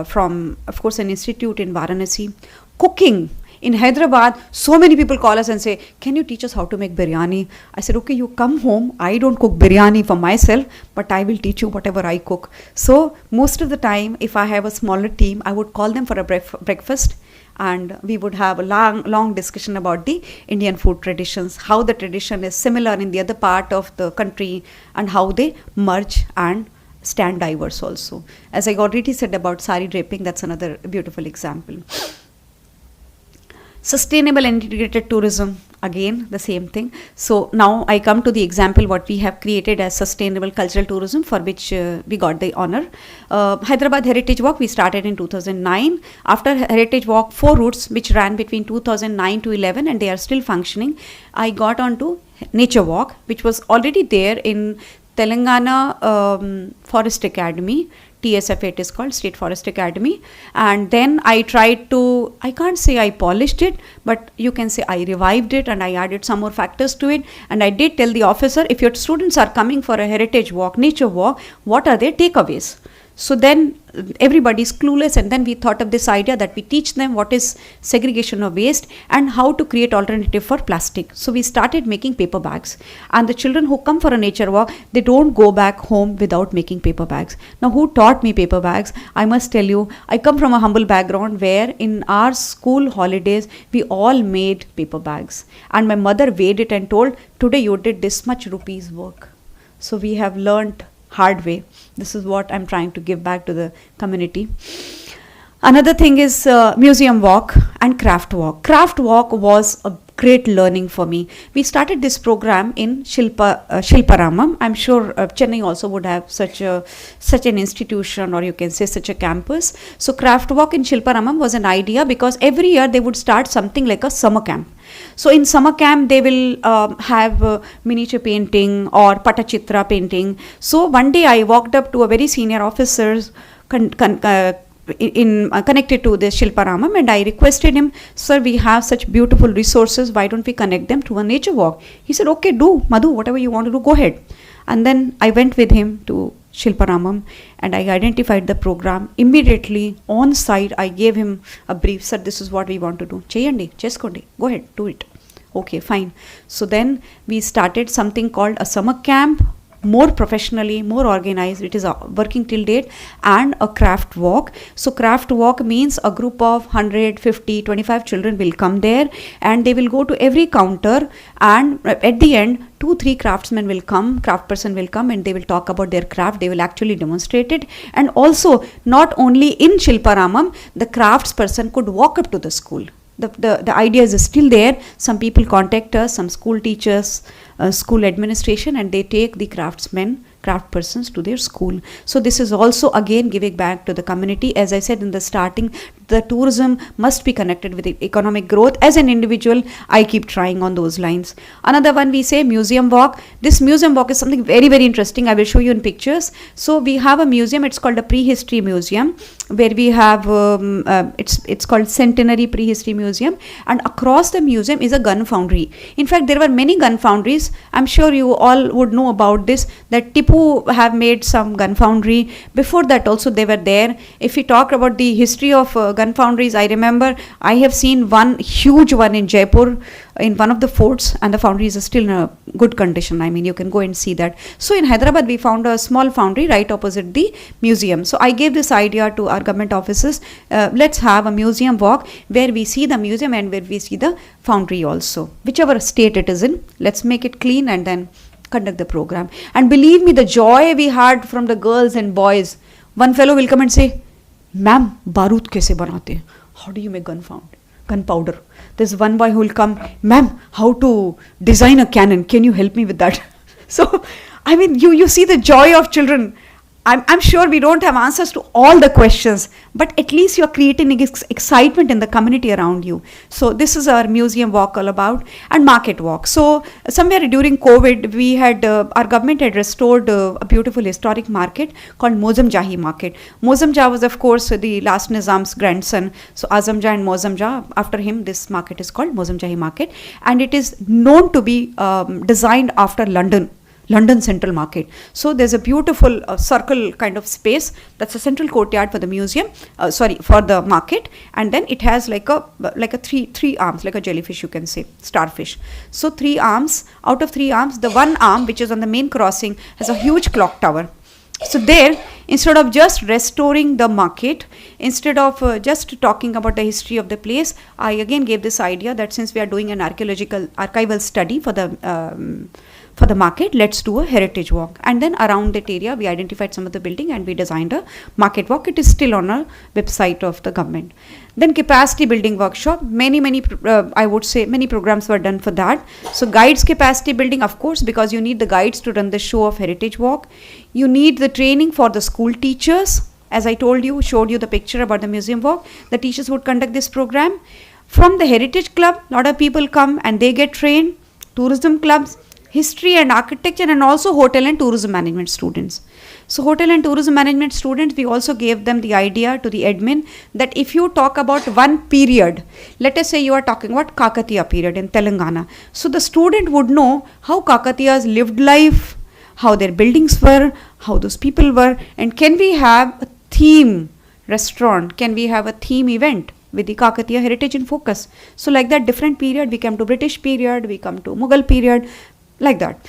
from, of course, an institute in Varanasi. Cooking. In Hyderabad, so many people call us and say, can you teach us how to make biryani? I said, okay, you come home. I don't cook biryani for myself, but I will teach you whatever I cook. So most of the time, if I have a smaller team, I would call them for a breakfast. And we would have a long discussion about the Indian food traditions, how the tradition is similar in the other part of the country and how they merge and stand diverse also. As I already said about sari draping, that's another beautiful example. Sustainable and integrated tourism, again the same thing. So now I come to the example what we have created as sustainable cultural tourism, for which we got the honor. Hyderabad Heritage Walk we started in 2009. After Heritage Walk, 4 routes which ran between 2009 to 11 and they are still functioning. I got on to Nature Walk, which was already there in Telangana Forest Academy. TSF it is called, State Forest Academy. And then I tried to, I can't say I polished it, but you can say I revived it and I added some more factors to it. And I did tell the officer, if your students are coming for a heritage walk, nature walk, what are their takeaways? So then everybody's clueless, and then we thought of this idea that we teach them what is segregation of waste and how to create alternative for plastic. So we started making paper bags, and the children who come for a nature walk, they don't go back home without making paper bags. Now who taught me paper bags? I must tell you, I come from a humble background where in our school holidays we all made paper bags, and my mother weighed it and told, today you did this much rupees work. So we have learnt hard way. This is what I'm trying to give back to the community. Another thing is museum walk and craft walk. Craft walk was a great learning for me. We started this program in Shilparamam. I'm sure Chennai also would have such an institution, or you can say such a campus. So craft walk in Shilparamam was an idea because every year they would start something like a summer camp. So in summer camp, they will have miniature painting or patachitra painting. So one day I walked up to a very senior officer connected to this Shilparamam, and I requested him, sir, we have such beautiful resources, why don't we connect them to a nature walk? He said, okay, do, Madhu, whatever you want to do, go ahead. And then I went with him to Shilparamam and I identified the program. Immediately on site, I gave him a brief, sir, this is what we want to do. Cheyandi, cheskondi, go ahead, do it. Okay, fine. So then we started something called a summer camp, more professionally, more organized. It is working till date, and a craft walk. So craft walk means a group of 100, 50, 25 children will come there, and they will go to every counter, and at the end 2-3 craftsmen will come, craft person will come, and they will talk about their craft. They will actually demonstrate it. And also not only in Shilparamam, the crafts person could walk up to the school. The idea is still there. Some people contact us, some school teachers, school administration, and they take the craft persons to their school. So this is also again giving back to the community. As I said in the starting, the tourism must be connected with the economic growth. As an individual, I keep trying on those lines. Another one, we say museum walk. This museum walk is something very, very interesting. I will show you in pictures. So we have a museum, it's called a prehistory museum, where we have, it's called Centenary Prehistory Museum, and across the museum is a gun foundry. In fact, there were many gun foundries. I'm sure you all would know about this, that Tipu have made some gun foundry. Before that also they were there. If we talk about the history of gun foundries, I remember I have seen one huge one in Jaipur in one of the forts, and the foundry is still in a good condition. I mean, you can go and see that. So in Hyderabad, we found a small foundry right opposite the museum. So I gave this idea to our government offices. Let's have a museum walk where we see the museum and where we see the foundry also. Whichever state it is in, let's make it clean and then conduct the program. And believe me, the joy we had from the girls and boys. One fellow will come and say, ma'am, barut kaise banate? How do you make gunpowder? There's one boy who will come, ma'am, how to design a cannon? Can you help me with that? So, I mean, you see the joy of children. I'm sure we don't have answers to all the questions, but at least you're creating excitement in the community around you. So this is our museum walk all about, and market walk. So somewhere during COVID, we had, our government had restored a beautiful historic market called Mozam Jahi market. Mozam Jah was, of course, the last Nizam's grandson. So Azam Jah and Mozam Jah, after him, this market is called Mozam Jahi market. And it is known to be designed after London Central Market. So there's a beautiful circle kind of space. That's a central courtyard for the museum, for the market. And then it has like a three arms, like a jellyfish, you can say, starfish. So 3 arms, out of 3 arms, the one arm, which is on the main crossing, has a huge clock tower. So there, instead of just restoring the market, instead of just talking about the history of the place, I again gave this idea that since we are doing an archival study for the market, let's do a heritage walk. And then around that area, we identified some of the building and we designed a market walk. It is still on a website of the government. Then capacity building workshop, I would say many programs were done for that. So guides capacity building, of course, because you need the guides to run the show of heritage walk. You need the training for the school teachers. As I showed you the picture about the museum walk, the teachers would conduct this program. From the heritage club, a lot of people come and they get trained. Tourism clubs, history and architecture, and also hotel and tourism management students. So hotel and tourism management students, we also gave them the idea to the admin that if you talk about one period, let us say you are talking about Kakatiya period in Telangana. So the student would know how Kakatiyas lived life, how their buildings were, how those people were, and can we have a theme restaurant, can we have a theme event with the Kakatiya heritage in focus. So like that, different period, we come to British period, we come to Mughal period, like that.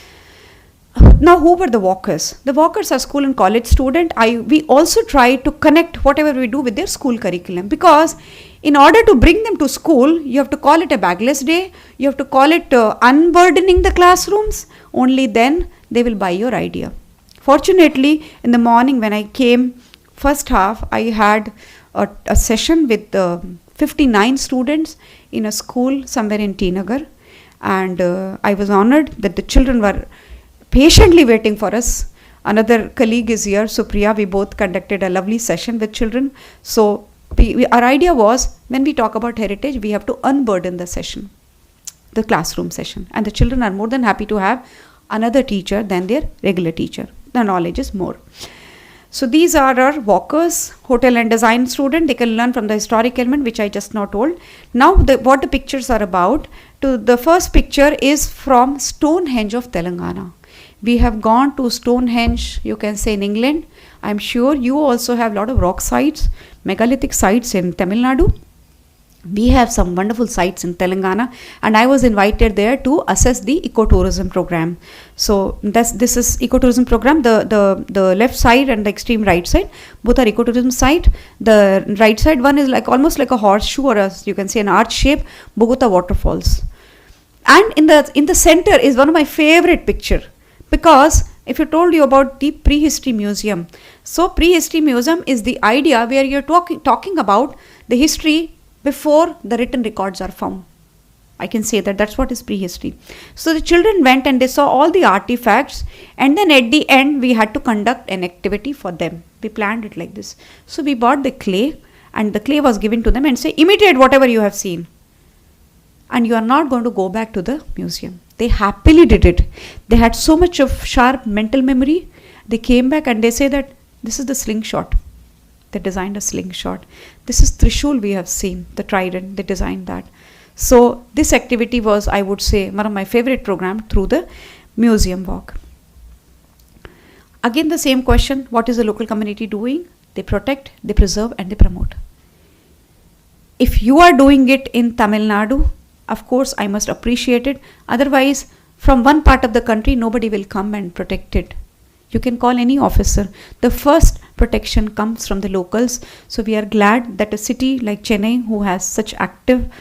Now, who were the walkers? The walkers are school and college student. We also try to connect whatever we do with their school curriculum, because in order to bring them to school, you have to call it a bagless day. You have to call it unburdening the classrooms. Only then they will buy your idea. Fortunately, in the morning when I came, first half, I had a session with 59 students in a school somewhere in T Nagar. And I was honored that the children were patiently waiting for us. Another colleague is here, Supriya. We both conducted a lovely session with children. So our idea was, when we talk about heritage, we have to unburden the session, the classroom session. And the children are more than happy to have another teacher than their regular teacher. The knowledge is more. So these are our walkers, hotel and design student. They can learn from the historic element, which I just now told. Now what the pictures are about. The first picture is from Stonehenge of Telangana. We have gone to Stonehenge, you can say, in England. I'm sure you also have a lot of rock sites, megalithic sites in Tamil Nadu. We have some wonderful sites in Telangana, and I was invited there to assess the ecotourism program. So this is ecotourism program. The left side and the extreme right side, both are ecotourism site. The right side one is like almost like a horseshoe, or you can say an arch shape, Bogota waterfalls. And in the center is one of my favorite picture, because if I told you about the prehistory museum, so prehistory museum is the idea where you're talking about the history before the written records are found. I can say that's what is prehistory. So the children went and they saw all the artifacts, and then at the end we had to conduct an activity for them. We planned it like this. So we bought the clay, and the clay was given to them and say, imitate whatever you have seen, and you are not going to go back to the museum. They happily did it. They had so much of sharp mental memory. They came back and they say that this is the slingshot. They designed a slingshot. This is Trishul we have seen, the trident, they designed that. So this activity was, I would say, one of my favorite programs through the museum walk. Again the same question, what is the local community doing? They protect, they preserve, and they promote. If you are doing it in Tamil Nadu, of course I must appreciate it. Otherwise, from one part of the country, nobody will come and protect it. You can call any officer. The first protection comes from the locals. So we are glad that a city like Chennai, who has such active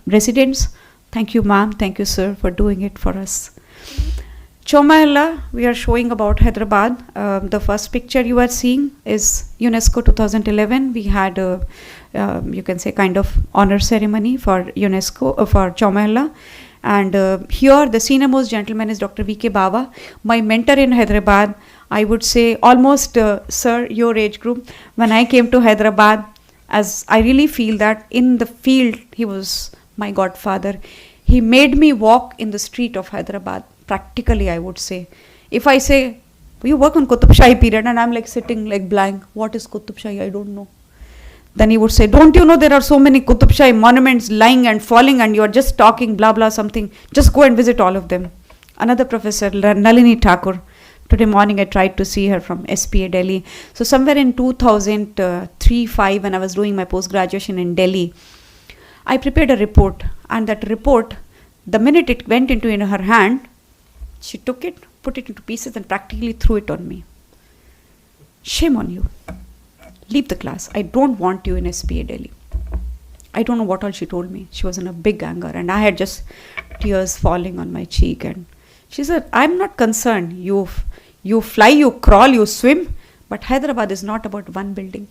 residents, thank you ma'am, thank you sir for doing it for us. Chomahalla, we are showing about Hyderabad. The first picture you are seeing is UNESCO 2011. We had you can say kind of honor ceremony for UNESCO, for Chomahalla. And here the senior most gentleman is Dr. V.K. Baba, my mentor in Hyderabad. I would say almost, sir, your age group. When I came to Hyderabad, as I really feel that in the field, he was my godfather. He made me walk in the street of Hyderabad, practically I would say. If I say, you work on Qutub Shahi period, and I'm like sitting like blank, what is Qutub Shahi? I don't know. Then he would say, don't you know there are so many Qutub Shahi monuments lying and falling, and you are just talking blah blah something. Just go and visit all of them. Another professor, Nalini Thakur. Today morning I tried to see her from SPA Delhi. So somewhere in 2003-05, when I was doing my post-graduation in Delhi, I prepared a report. And that report, the minute it went into in her hand, she took it, put it into pieces, and practically threw it on me. Shame on you. Leave the class. I don't want you in SPA Delhi. I don't know what all she told me. She was in a big anger, and I had just tears falling on my cheek. And she said, I'm not concerned. You fly, you crawl, you swim, but Hyderabad is not about one building.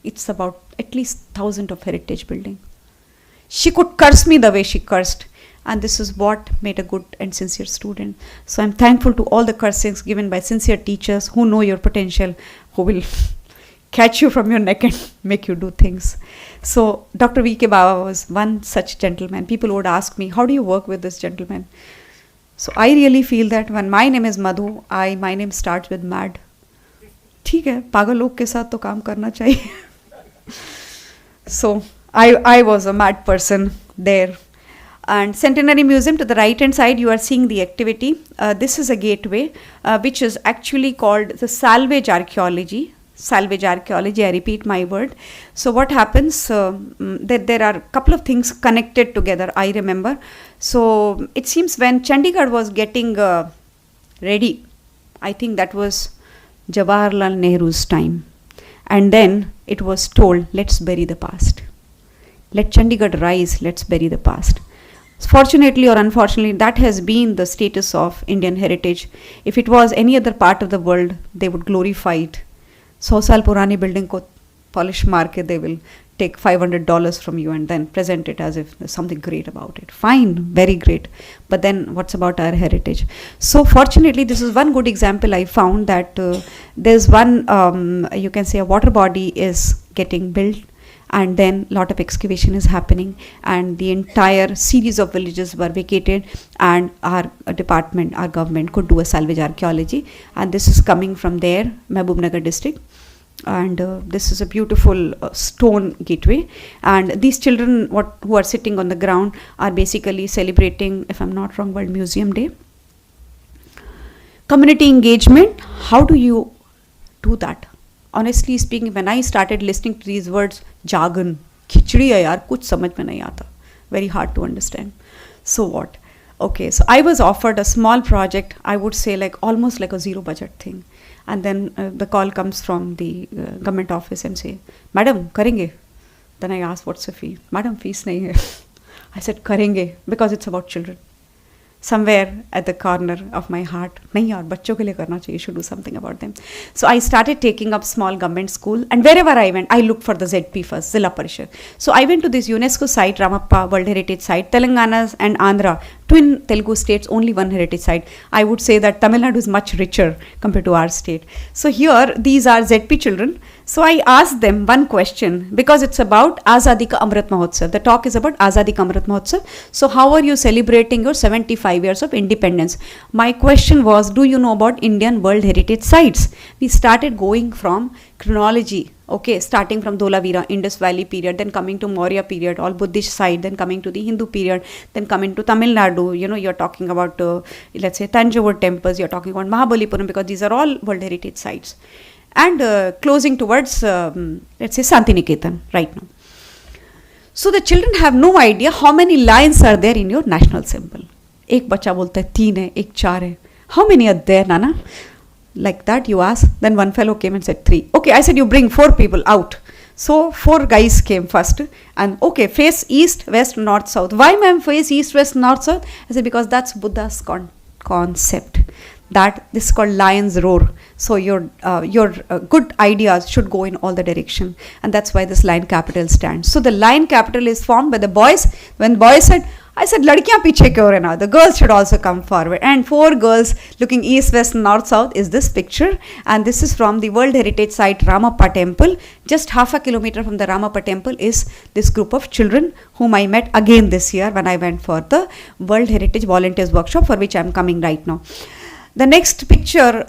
It's about at least 1,000 of heritage building. She could curse me the way she cursed. And this is what made a good and sincere student. So I'm thankful to all the cursings given by sincere teachers who know your potential, who will catch you from your neck and make you do things. So Dr. V.K. Baba was one such gentleman. People would ask me, how do you work with this gentleman? So I really feel that when my name is Madhu, my name starts with mad. ठीक है, पागल लोग के साथ तो काम करना चाहिए. So I was a mad person there. And Centenary Museum, to the right hand side, you are seeing the activity. This is a gateway, which is actually called the salvage archaeology. Salvage archaeology, I repeat my word. So what happens, that there are a couple of things connected together, I remember. So it seems when Chandigarh was getting ready, I think that was Jawaharlal Nehru's time. And then it was told, let's bury the past. Let Chandigarh rise, let's bury the past. Fortunately or unfortunately, that has been the status of Indian heritage. If it was any other part of the world, they would glorify it. 100 साल पुरानी building को polish मार के they will take $500 from you and then present it as if there's something great about it. Fine, very great. But then what's about our heritage? So fortunately, this is one good example I found that there's one, you can say a water body is getting built, and then a lot of excavation is happening, and the entire series of villages were vacated, and our department, our government could do a salvage archaeology, and this is coming from there, Mahbubnagar district. And this is a beautiful stone gateway, and these children who are sitting on the ground are basically celebrating, if I'm not wrong, World Museum Day. Community engagement, how do you do that? Honestly speaking, when I started listening to these words, jargon, khichdi hai yaar, kuch samajh mein nahi aata, very hard to understand. So what? Okay, so I was offered a small project, I would say almost like a zero budget thing. And then the call comes from the government office and say, Madam, karenge? Then I asked, what's the fee? Madam, fees nahi hai. I said, karenge, because it's about children. Somewhere at the corner of my heart, nahi yaar, bachcho ke liye karna chahiye, you should do something about them. So I started taking up small government school, and wherever I went, I looked for the ZP first, Zilla Parishad. So I went to this UNESCO site, Ramappa World Heritage Site, Telangana and Andhra, twin Telugu states, only one heritage site. I would say that Tamil Nadu is much richer compared to our state. So here, these are ZP children. So I asked them one question, because it's about Azadi Ka Amrit Mahotsav. The talk is about Azadi Ka Amrit Mahotsav. So how are you celebrating your 75 years of independence? My question was, do you know about Indian World Heritage Sites? We started going from chronology, okay, starting from Dholavira, Indus Valley period, then coming to Maurya period, all Buddhist side, then coming to the Hindu period, then coming to Tamil Nadu, you're talking about, let's say, Tanjore temples, you're talking about Mahabalipuram, because these are all World Heritage Sites. And closing towards, let's say, Santiniketan right now. So the children have no idea how many lines are there in your national symbol. Ek bacha bolta hai 3 hai, ek 4 hai. How many are there, Nana? Like that you ask. Then one fellow came and said 3. Okay, I said you bring 4 people out. So 4 guys came first, and okay, face east, west, north, south. Why ma'am face east, west, north, south? I said because that's Buddha's concept. That this is called lion's roar. So your good ideas should go in all the direction, and that's why this lion capital stands. So the lion capital is formed by the boys. When boys said, I said, ladkiyan piche ke aur na, the girls should also come forward. And 4 girls looking east, west, north, south is this picture. And this is from the World Heritage Site Ramappa Temple. Just half a kilometer from the Ramappa Temple is this group of children whom I met again this year when I went for the World Heritage Volunteers Workshop, for which I am coming right now. The next picture,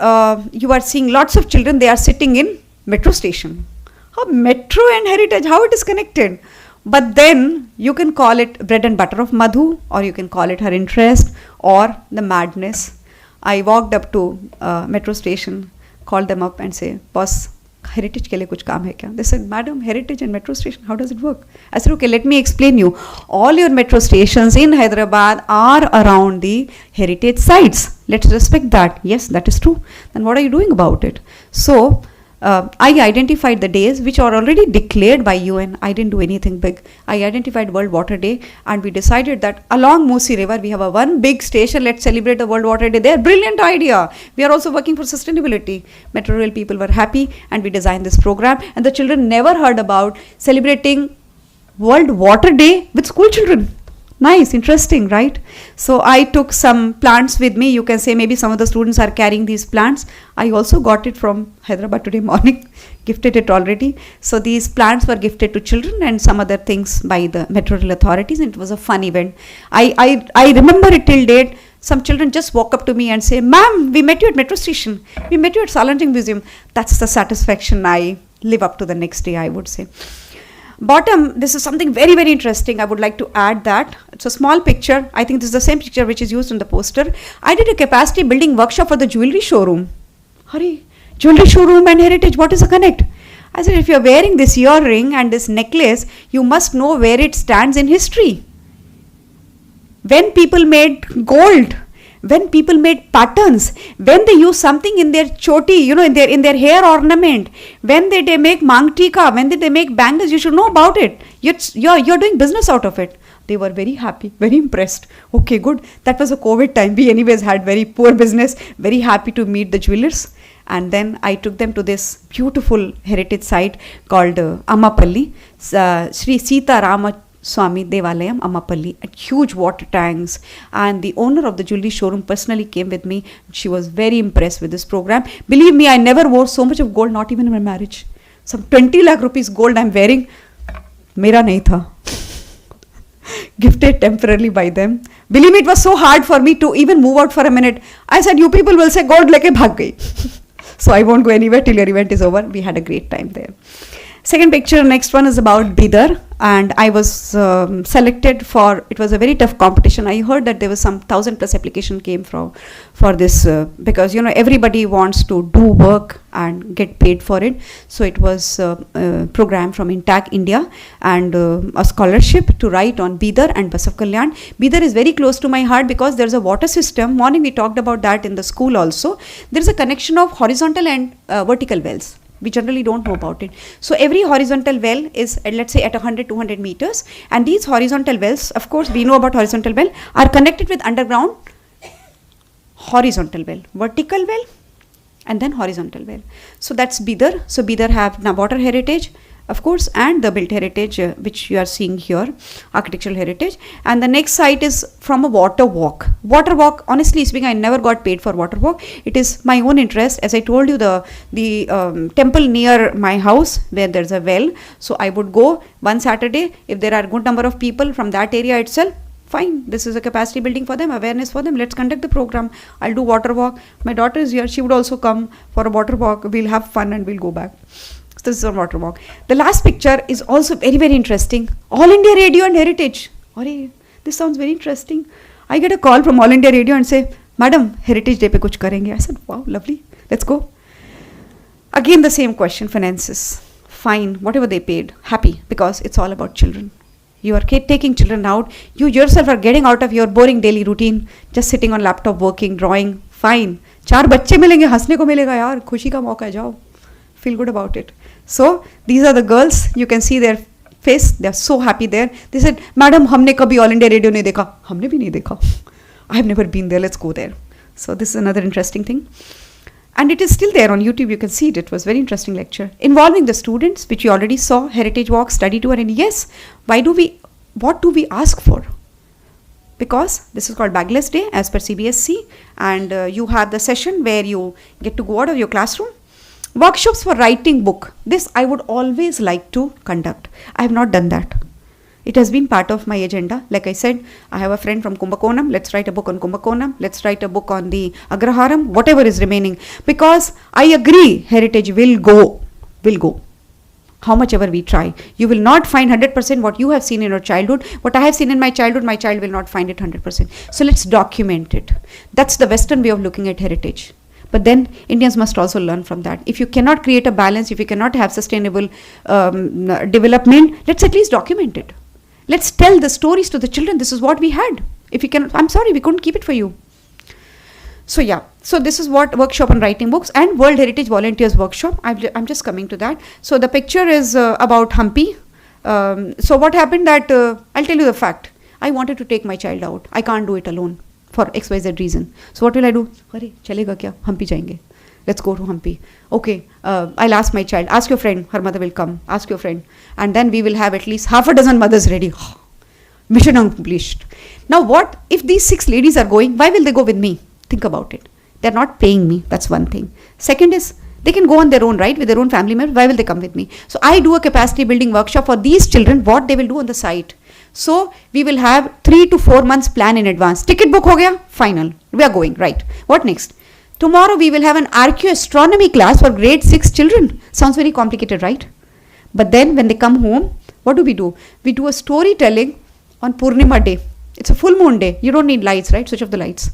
you are seeing lots of children, they are sitting in metro station. How metro and heritage, how it is connected? But then you can call it bread and butter of Madhu, or you can call it her interest or the madness. I walked up to metro station, called them up and say, boss, heritage ke liye kuch kaam hai kya? They said, madam, heritage and metro station, how does it work? I said, okay, let me explain you. All your metro stations in Hyderabad are around the heritage sites. Let's respect that. Yes, that is true. Then what are you doing about it? So I identified the days which are already declared by UN. I didn't do anything big. I identified World Water Day, and we decided that along Musi River we have a one big station. Let's celebrate the World Water Day there. Brilliant idea. We are also working for sustainability. Metro Rail people were happy, and we designed this program. And the children never heard about celebrating World Water Day with school children. Nice, interesting, right? So I took some plants with me. You can say maybe some of the students are carrying these plants. I also got it from Hyderabad today morning, gifted it already. So these plants were gifted to children and some other things by the Metro Rail authorities. And it was a fun event. I remember it till date. Some children just walk up to me and say, ma'am, we met you at metro station. We met you at Salanting Museum. That's the satisfaction I live up to the next day, I would say. Bottom, this is something very, very interesting. I would like to add that. It's a small picture. I think this is the same picture which is used in the poster. I did a capacity building workshop for the jewelry showroom. Hurry, jewelry showroom and heritage, what is the connect? I said, if you're wearing this earring and this necklace, you must know where it stands in history. When people made gold, when people made patterns, when they use something in their choti, in their hair ornament, when they make mangtika, when they make bangles, you should know about it. You're doing business out of it. They were very happy, very impressed. Okay, good. That was a COVID time. We anyways had very poor business. Very happy to meet the jewelers. And then I took them to this beautiful heritage site called Amapalli, Sri Sita Rama Swami Devalayam, Amapalli, at huge water tanks. And the owner of the jewelry showroom personally came with me. She was very impressed with this program. Believe me, I never wore so much of gold, not even in my marriage. Some 20 lakh rupees gold I'm wearing. Mera nahi tha. Gifted temporarily by them. Believe me, it was so hard for me to even move out for a minute. I said, you people will say, gold leke bhag gayi. So I won't go anywhere till your event is over. We had a great time there. Second picture, next one is about Bidar, and I was selected for, it was a very tough competition. I heard that there was some 1,000+ application came for this because everybody wants to do work and get paid for it. So it was a program from Intact India and a scholarship to write on Bidar and Basav Kalyan. Bidar is very close to my heart because there's a water system. Morning we talked about that in the school also. There's a connection of horizontal and vertical wells. We generally don't know about it. So every horizontal well is, let's say, at 100-200 meters. And these horizontal wells, of course, we know about horizontal well, are connected with underground horizontal well, vertical well, and then horizontal well. So that's Bidar. So Bidar have now water heritage, of course, and the built heritage, which you are seeing here, architectural heritage. And the next site is from a water walk. Water walk, honestly speaking, I never got paid for water walk. It is my own interest. As I told you, the temple near my house where there's a well. So I would go one Saturday. If there are a good number of people from that area itself, fine. This is a capacity building for them, awareness for them. Let's conduct the program. I'll do water walk. My daughter is here. She would also come for a water walk. We'll have fun and we'll go back. So this is a water walk. The last picture is also very, very interesting. All India Radio and Heritage. This sounds very interesting. I get a call from All India Radio and say, Madam, Heritage Day pe kuch karenge. I said, wow, lovely. Let's go. Again, the same question, finances. Fine, whatever they paid. Happy, because it's all about children. You are taking children out. You yourself are getting out of your boring daily routine. Just sitting on laptop, working, drawing. Fine. 4 बच्चे मिलेंगे, हंसने को मिलेगा यार, खुशी का मौका है, जाओ. Feel good about it. So these are the girls. You can see their face. They are so happy there. They said, Madam, हमने कभी All India Radio नहीं देखा. हमने भी नहीं देखा. I have never been there. Let's go there. So this is another interesting thing. And it is still there on YouTube. You can see it. It was a very interesting lecture involving the students, which you already saw, heritage walk, study tour. And yes, what do we ask for? Because this is called Bagless Day as per CBSC, and you have the session where you get to go out of your classroom. Workshops for writing book. This I would always like to conduct. I have not done that. It has been part of my agenda. Like I said, I have a friend from Kumbakonam. Let's write a book on Kumbakonam. Let's write a book on the Agraharam, whatever is remaining. Because I agree, heritage will go. How much ever we try. You will not find 100% what you have seen in your childhood. What I have seen in my childhood, my child will not find it 100%. So let's document it. That's the Western way of looking at heritage. But then Indians must also learn from that. If you cannot create a balance, if you cannot have sustainable development, let's at least document it. Let's tell the stories to the children. This is what we had. If you can, I'm sorry, we couldn't keep it for you. So yeah, so this is what workshop on writing books and World Heritage Volunteers Workshop. I'm just coming to that. So the picture is about Hampi. So what happened that, I'll tell you the fact. I wanted to take my child out. I can't do it alone for XYZ reason. So what will I do? Arey, chalega kya? Hampi jayenge. Let's go to Hampi. Okay, I'll ask my child. Ask your friend. Her mother will come. Ask your friend. And then we will have at least half a dozen mothers ready. Mission accomplished. Now what if these 6 ladies are going? Why will they go with me? Think about it. They're not paying me. That's one thing. Second is, they can go on their own, right? With their own family members. Why will they come with me? So I do a capacity building workshop for these children, what they will do on the site. So we will have 3 to 4 months plan in advance. Ticket book ho gaya? Final. We are going, right? What next? Tomorrow we will have an archaeoastronomy class for grade 6 children. Sounds very complicated, right? But then when they come home, what do? We do a storytelling on Purnima day. It's a full moon day. You don't need lights, right? Switch off the lights.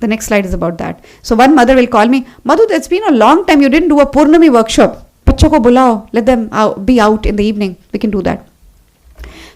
The next slide is about that. So one mother will call me, Madhu, it's been a long time you didn't do a Purnami workshop. Bachcho ko bulao. Let them be out in the evening. We can do that.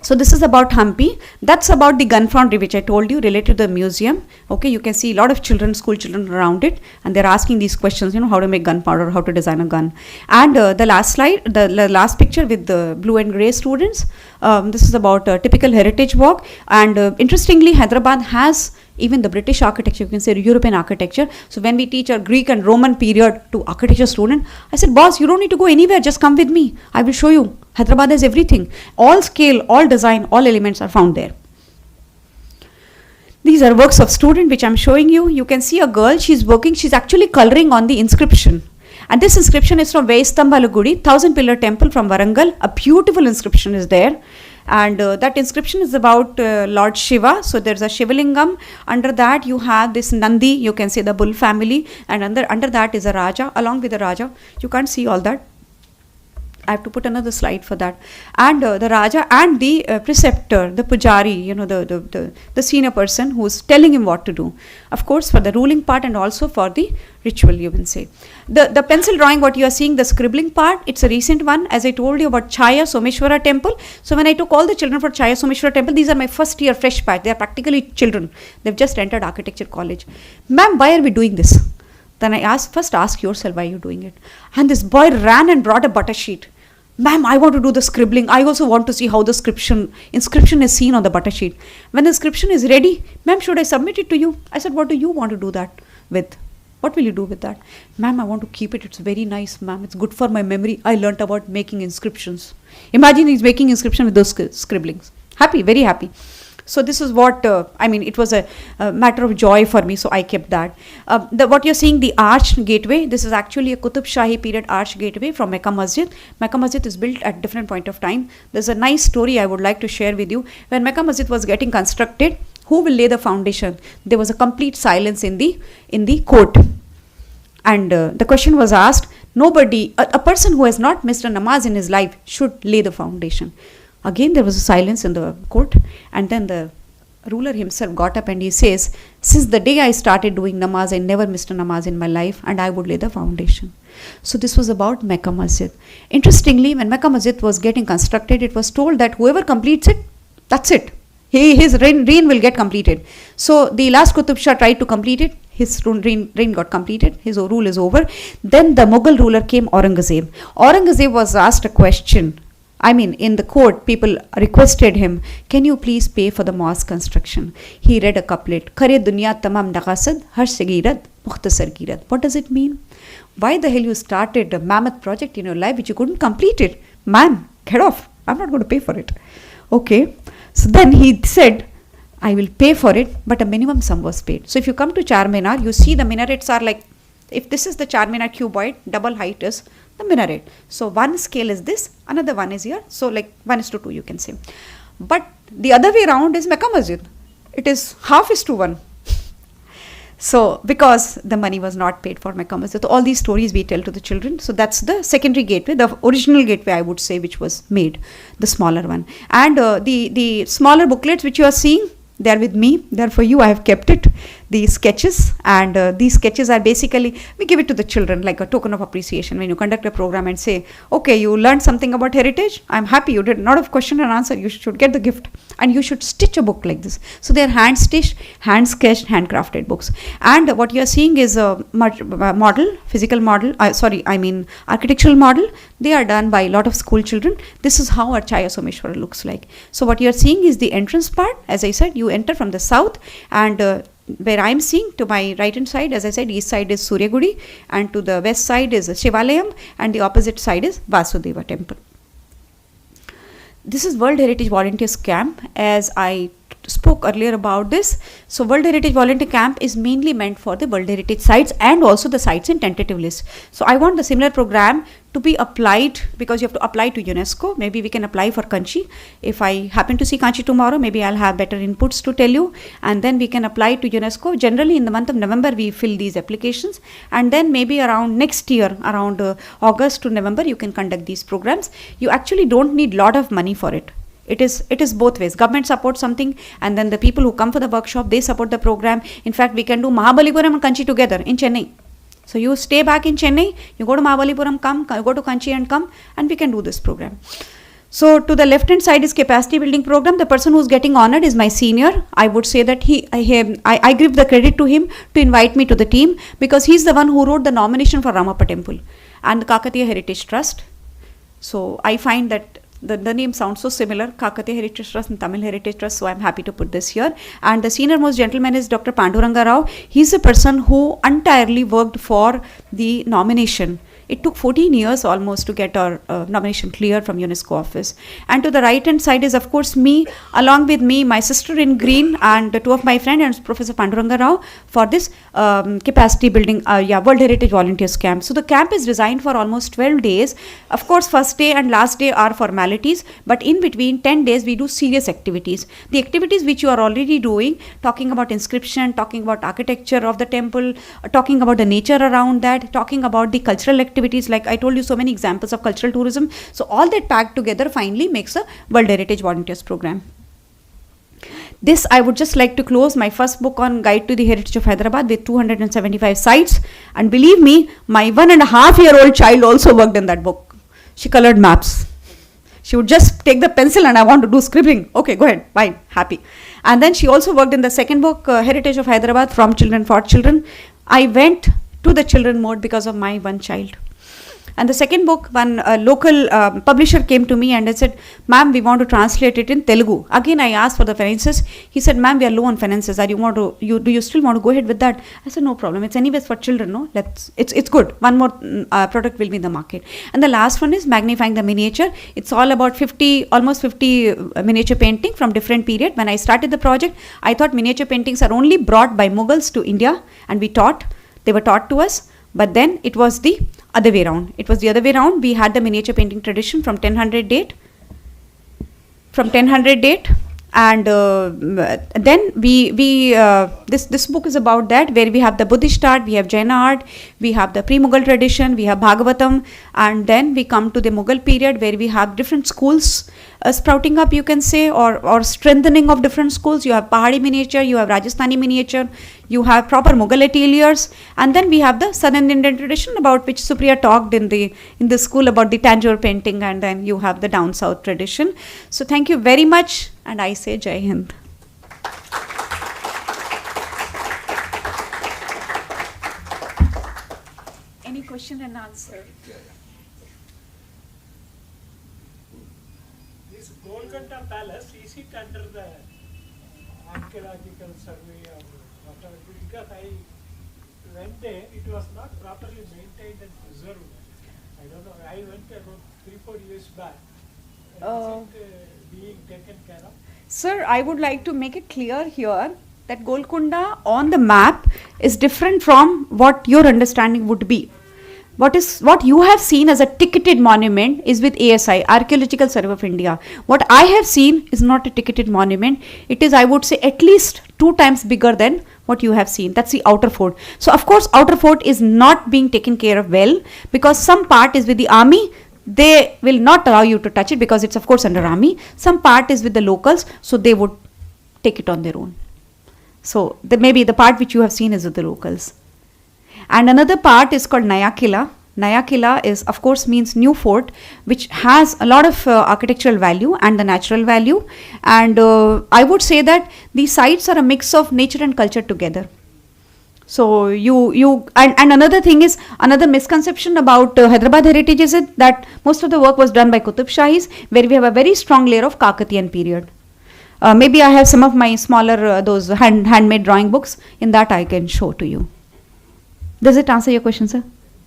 So this is about Hampi. That's about the gun foundry, which I told you, related to the museum. Okay, you can see a lot of children, school children around it, and they're asking these questions, how to make gunpowder, how to design a gun. And the last slide, the last picture with the blue and gray students, This is about a typical heritage walk. And interestingly, Hyderabad has even the British architecture, you can say European architecture. So when we teach a Greek and Roman period to architecture student, I said, boss, you don't need to go anywhere, just come with me. I will show you. Hyderabad has everything. All scale, all design, all elements are found there. These are works of student which I'm showing you. You can see a girl, she's working, she's actually coloring on the inscription. And this inscription is from Veistambala Gudi, 1000 pillar temple from Warangal. A beautiful inscription is there. And that inscription is about Lord Shiva. So there's a Shivalingam. Under that you have this Nandi, you can see the bull family. And under that is a Raja, along with the Raja. You can't see all that. I have to put another slide for that. And the Raja and the preceptor, the Pujari, you know, the senior person who's telling him what to do. Of course, for the ruling part and also for the ritual, you can say. The pencil drawing, what you are seeing, the scribbling part, it's a recent one. As I told you about Chaya Someshwara temple. So when I took all the children for Chaya Someshwara temple, these are my first year fresh batch. They are practically children. They've just entered architecture college. Ma'am, why are we doing this? Then I asked, first ask yourself why you're doing it. And this boy ran and brought a butter sheet. Ma'am, I want to do the scribbling. I also want to see how the inscription is seen on the butter sheet. When the inscription is ready, ma'am, should I submit it to you? I said, what do you want to do that with? What will you do with that? Ma'am, I want to keep it. It's very nice, ma'am. It's good for my memory. I learnt about making inscriptions. Imagine he's making inscription with those scribblings. Happy, very happy. So this is what, it was a matter of joy for me, so I kept that. What you're seeing, the arched gateway, this is actually a Qutub Shahi period arched gateway from Mecca Masjid. Mecca Masjid is built at different point of time. There's a nice story I would like to share with you. When Mecca Masjid was getting constructed, who will lay the foundation? There was a complete silence in the court. And the question was asked, nobody, a person who has not missed a namaz in his life should lay the foundation. Again, there was a silence in the court, and then the ruler himself got up and he says, since the day I started doing namaz, I never missed a namaz in my life, and I would lay the foundation. So this was about Mecca Masjid. Interestingly, when Mecca Masjid was getting constructed, it was told that whoever completes it, that's it. His reign will get completed. So the last Qutub Shah tried to complete it. His reign got completed. His rule is over. Then the Mughal ruler came, Aurangzeb. Aurangzeb was asked a question. In the court, people requested him, can you please pay for the mosque construction? He read a couplet, Kare dunya tamam naqasad, har sagirat, mukhtasar girat. What does it mean? Why the hell you started a mammoth project in your life which you couldn't complete it? Man, get off. I'm not going to pay for it. Okay. So then he said, I will pay for it, but a minimum sum was paid. So if you come to Charminar, you see the minarets are like, if this is the Charminar cuboid, double height is the minaret. So one scale is this, another one is here. So like 1:2 you can say. But the other way around is Mecca Masjid. It is 1/2:1. So because the money was not paid for Mecca Masjid. So all these stories we tell to the children. So that's the secondary gateway, the original gateway I would say, which was made, the smaller one. And the smaller booklets which you are seeing, they are with me. They are for you. I have kept it. These sketches, and these sketches are basically, we give it to the children like a token of appreciation when you conduct a program and say, okay, you learned something about heritage. I'm happy you did a lot of question and answer. You should get the gift, and you should stitch a book like this. So they are hand stitched, hand sketched, handcrafted books. And what you are seeing is a model, physical model, architectural model. They are done by a lot of school children. This is how our Chaya Someshwara looks like. So what you are seeing is the entrance part. As I said, you enter from the south, and where I am seeing to my right hand side, as I said, east side is Surya Gudi, and to the west side is Shivalayam, and the opposite side is Vasudeva temple. This is World Heritage Volunteers Camp. As I spoke earlier about this, so World Heritage Volunteer Camp is mainly meant for the World Heritage sites and also the sites in tentative list. So I want the similar program to be applied, because you have to apply to UNESCO. Maybe we can apply for Kanchi. If I happen to see Kanchi tomorrow, maybe I'll have better inputs to tell you, and then we can apply to UNESCO. Generally in the month of November we fill these applications, and then maybe around next year, around August to November, you can conduct these programs. You actually don't need lot of money for it. It is both ways. Government supports something, and then the people who come for the workshop, they support the program. In fact, we can do Mahabalipuram and Kanchi together in Chennai. So you stay back in Chennai, you go to Mahabalipuram, go to Kanchi and come, and we can do this program. So to the left hand side is capacity building program. The person who is getting honored is my senior. I would say that I give the credit to him to invite me to the team, because he's the one who wrote the nomination for Ramappa Temple and the Kakatiya Heritage Trust. So I find that The name sounds so similar, Kakatiya Heritage Trust and Tamil Heritage Trust, so I'm happy to put this here. And the senior most gentleman is Dr. Panduranga Rao. He's a person who entirely worked for the nomination. It took 14 years almost to get our nomination clear from UNESCO office. And to the right hand side is of course me, along with me, my sister in green and two of my friends and Professor Panduranga Rao for this capacity building, World Heritage Volunteers Camp. So the camp is designed for almost 12 days. Of course, first day and last day are formalities, but in between 10 days we do serious activities. The activities which you are already doing, talking about inscription, talking about architecture of the temple, talking about the nature around that, talking about the cultural activities, like I told you so many examples of cultural tourism. So all that packed together finally makes a World Heritage Volunteers program. This I would just like to close my first book on Guide to the Heritage of Hyderabad with 275 sites, and believe me, my 1.5-year-old child also worked in that book. She colored maps. She would just take the pencil and I want to do scribbling. Okay, go ahead, fine, happy. And then she also worked in the second book, Heritage of Hyderabad, From Children for Children. I went to the children mode because of my one child. And the second book, one local publisher came to me and I said, ma'am, we want to translate it in Telugu. Again, I asked for the finances. He said, ma'am, we are low on finances. Do you still want to go ahead with that? I said, no problem. It's anyways for children, no? It's good. One more product will be in the market. And the last one is Magnifying the Miniature. It's all about almost 50 miniature painting from different period. When I started the project, I thought miniature paintings are only brought by Mughals to India and they were taught to us. But then it was the other way around. We had the miniature painting tradition from 1000 date. And then this book is about that, where we have the Buddhist art, we have Jaina art, we have the pre-Mughal tradition, we have Bhagavatam, and then we come to the Mughal period where we have different schools sprouting up, you can say, or strengthening of different schools. You have Pahadi miniature, you have Rajasthani miniature, you have proper Mughal ateliers, and then we have the Southern Indian tradition about which Supriya talked in the school about the Tanjore painting, and then you have the down south tradition. So thank you very much, and I say Jai Hind. Any question and answer? This Golconda Palace, is it under the archaeological survey or whatever? Because I went there, it was not properly maintained and preserved. I don't know, I went about 3-4 years back. Is it being taken care of? Sir, I would like to make it clear here that Golconda on the map is different from what your understanding would be. What you have seen as a ticketed monument is with ASI, Archaeological Survey of India. What I have seen is not a ticketed monument. It is, I would say, at least 2 times bigger than what you have seen. That's the outer fort. So of course, outer fort is not being taken care of well, because some part is with the army. They will not allow you to touch it because it's of course under army. Some part is with the locals, so they would take it on their own. So maybe the part which you have seen is with the locals. And another part is called Naya Kila. Naya Kila is, of course, means new fort, which has a lot of architectural value and the natural value. And I would say that these sites are a mix of nature and culture together. So and another thing is, another misconception about Hyderabad heritage is that most of the work was done by Qutub Shahis, where we have a very strong layer of Kakatiyan period. Maybe I have some of my smaller, those handmade drawing books. In that I can show to you. Does it answer your question, sir?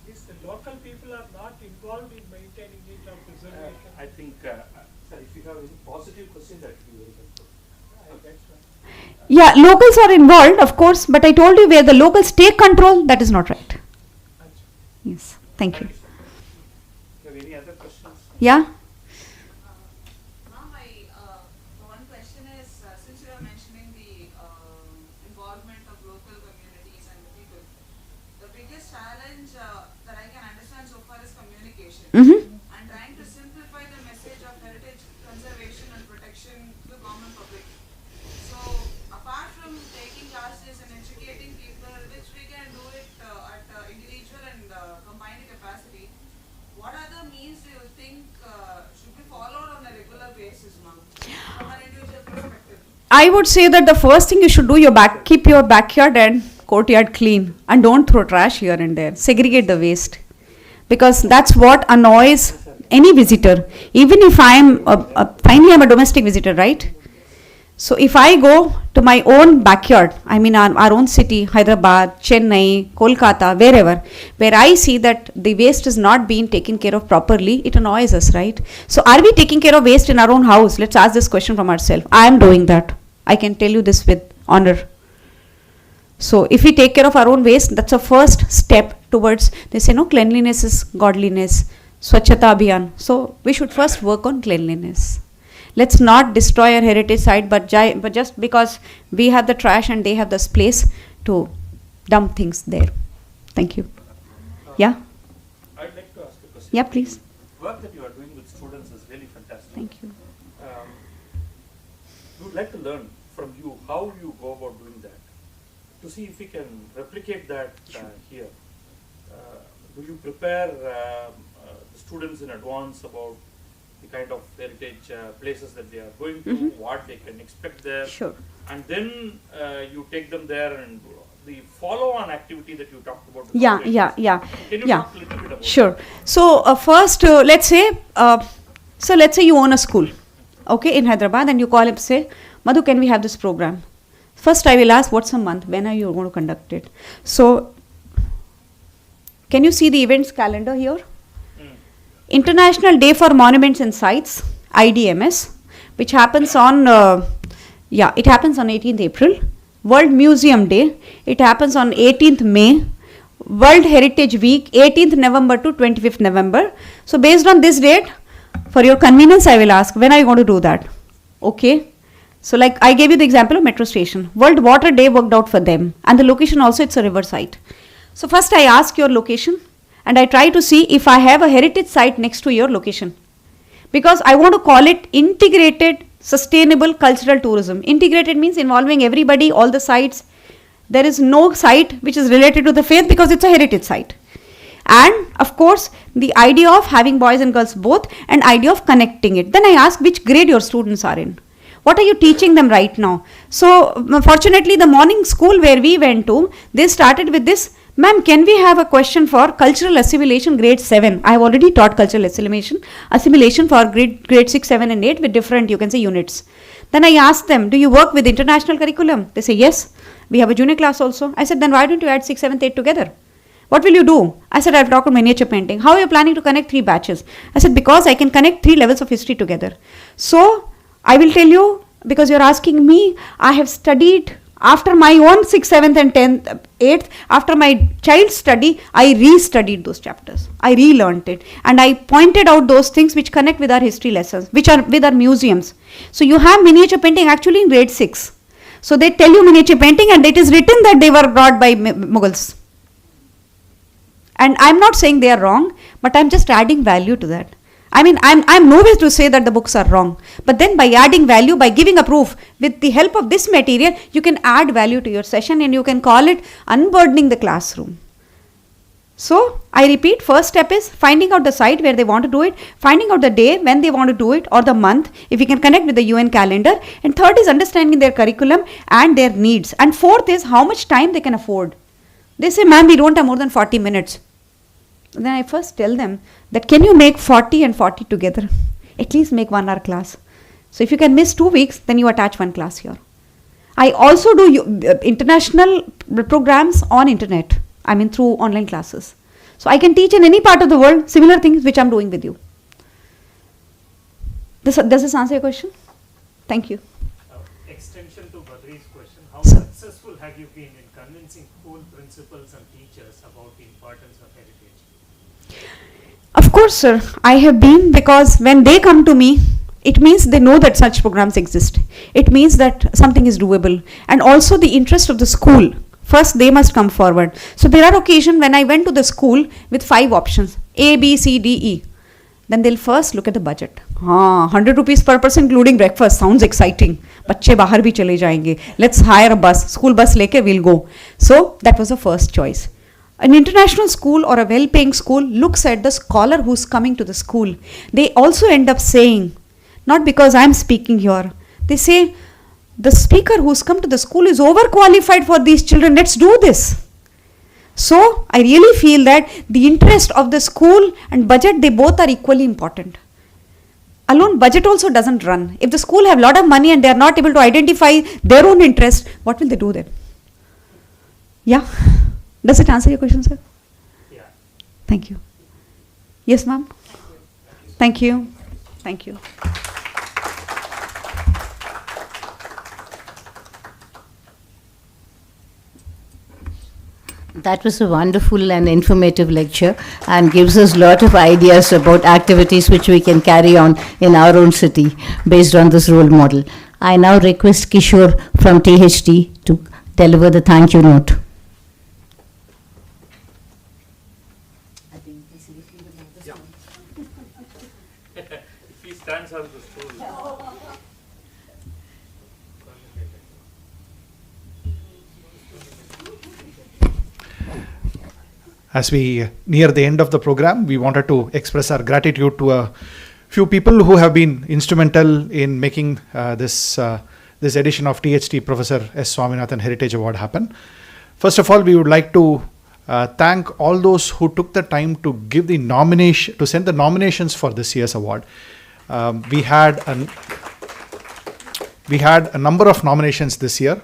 The local people are not involved in maintaining it or preservation. I think, sir, if you have any positive questions, that would be very helpful. Yeah, locals are involved, of course, but I told you where the locals take control, that is not right. Yes, thank you. Do you have any other questions? Yeah? One question is, since you are mentioning the involvement of local communities and the people, the biggest challenge that I can understand so far is communication. And trying to simplify the message of heritage conservation and protection to the common public. So, apart from taking classes and educating people, which we can do it at individual and combined capacity, what other means do you think should be followed on a regular basis, ma'am, from an individual perspective? I would say that the first thing you should do, keep your backyard and courtyard clean, and don't throw trash here and there. Segregate the waste, because that's what annoys any visitor, even if I am, finally I'm a domestic visitor, right? So if I go to my own backyard, I mean our own city, Hyderabad, Chennai, Kolkata, wherever, where I see that the waste is not being taken care of properly, it annoys us, right? So are we taking care of waste in our own house? Let's ask this question from ourselves. I am doing that. I can tell you this with honor. So if we take care of our own waste, that's a first step towards, they say, no, cleanliness is godliness, Swachhata Abhiyan. So we should first work on cleanliness. Let's not destroy our heritage site, but just because we have the trash and they have this place to dump things there. Thank you. Yeah? I'd like to ask a question. Yeah, please. The work that you are doing with students is really fantastic. Thank you. We would like to learn from you how you go about doing that, to see if we can replicate that here. Do you prepare the students in advance about the kind of heritage places that they are going to, what they can expect there? Sure. And then you take them there and the follow-on activity that you talked about. Yeah. Can you talk a little bit about Sure. So first, let's say you own a school, okay, in Hyderabad, and you call up, say, Madhu, can we have this program? First, I will ask, what's a month? When are you going to conduct it? So, can you see the events calendar here? International Day for Monuments and Sites, IDMS, which happens on, it happens on 18th April. World Museum Day, it happens on 18th May. World Heritage Week, 18th November to 25th November. So based on this date, for your convenience, I will ask, when are you going to do that? Okay. So like I gave you the example of metro station. World Water Day worked out for them. And the location also, it's a river site. So first I ask your location. And I try to see if I have a heritage site next to your location. Because I want to call it integrated, sustainable cultural tourism. Integrated means involving everybody, all the sites. There is no site which is related to the faith because it's a heritage site. And of course, the idea of having boys and girls both and idea of connecting it. Then I ask which grade your students are in. What are you teaching them right now? So fortunately, the morning school where we went to, they started with this, ma'am, can we have a question for cultural assimilation grade 7? I have already taught cultural assimilation for grade 6, 7 and 8 with different, you can say, units. Then I asked them, do you work with international curriculum? They say, yes. We have a junior class also. I said, then why don't you add 6, 7, 8 together? What will you do? I said, I've taught miniature painting. How are you planning to connect 3 batches? I said, because I can connect 3 levels of history together. So, I will tell you, because you're asking me, I have studied after my own 6th, 7th and 10th, 8th, after my child's study, I re-studied those chapters. I relearned it. And I pointed out those things which connect with our history lessons, which are with our museums. So you have miniature painting actually in grade 6. So they tell you miniature painting and it is written that they were brought by Mughals. And I'm not saying they are wrong, but I'm just adding value to that. I mean, I'm nowhere to say that the books are wrong. But then by adding value, by giving a proof, with the help of this material, you can add value to your session and you can call it unburdening the classroom. So, I repeat, first step is finding out the site where they want to do it, finding out the day when they want to do it or the month, if you can connect with the UN calendar. And third is understanding their curriculum and their needs. And fourth is how much time they can afford. They say, ma'am, we don't have more than 40 minutes. Then I first tell them that can you make 40 and 40 together? At least make 1 hour class. So if you can miss 2 weeks, then you attach 1 class here. I also do international programs on internet. I mean through online classes. So I can teach in any part of the world similar things which I'm doing with you. Does this answer your question? Thank you. Extension to Badri's question, how successful have you been in convincing school principals and teachers about the importance of heritage? Of course, sir. I have been, because when they come to me, it means they know that such programs exist. It means that something is doable. And also the interest of the school. First, they must come forward. So there are occasions when I went to the school with 5 options, A, B, C, D, E. Then they'll first look at the budget. 100 rupees per person including breakfast. Sounds exciting. Bacche bahar bhi chale jayenge. Let's hire a bus. School bus leke we'll go. So that was the first choice. An international school or a well-paying school looks at the scholar who's coming to the school. They also end up saying, not because I'm speaking here, they say, the speaker who's come to the school is overqualified for these children. Let's do this. So I really feel that the interest of the school and budget, they both are equally important. Alone budget also doesn't run. If the school have a lot of money and they are not able to identify their own interest, what will they do then? Yeah. Does it answer your question, sir? Yeah. Thank you. Yes, ma'am. Thank you. Thank you. That was a wonderful and informative lecture and gives us a lot of ideas about activities which we can carry on in our own city based on this role model. I now request Kishore from THT to deliver the thank you note. If he stands on the stool. As we near the end of the program, we wanted to express our gratitude to a few people who have been instrumental in making this edition of THT Professor S. Swaminathan Heritage Award happen. First of all, we would like to thank all those who took the time to give the nomination, to send the nominations for this year's award. We had a number of nominations this year,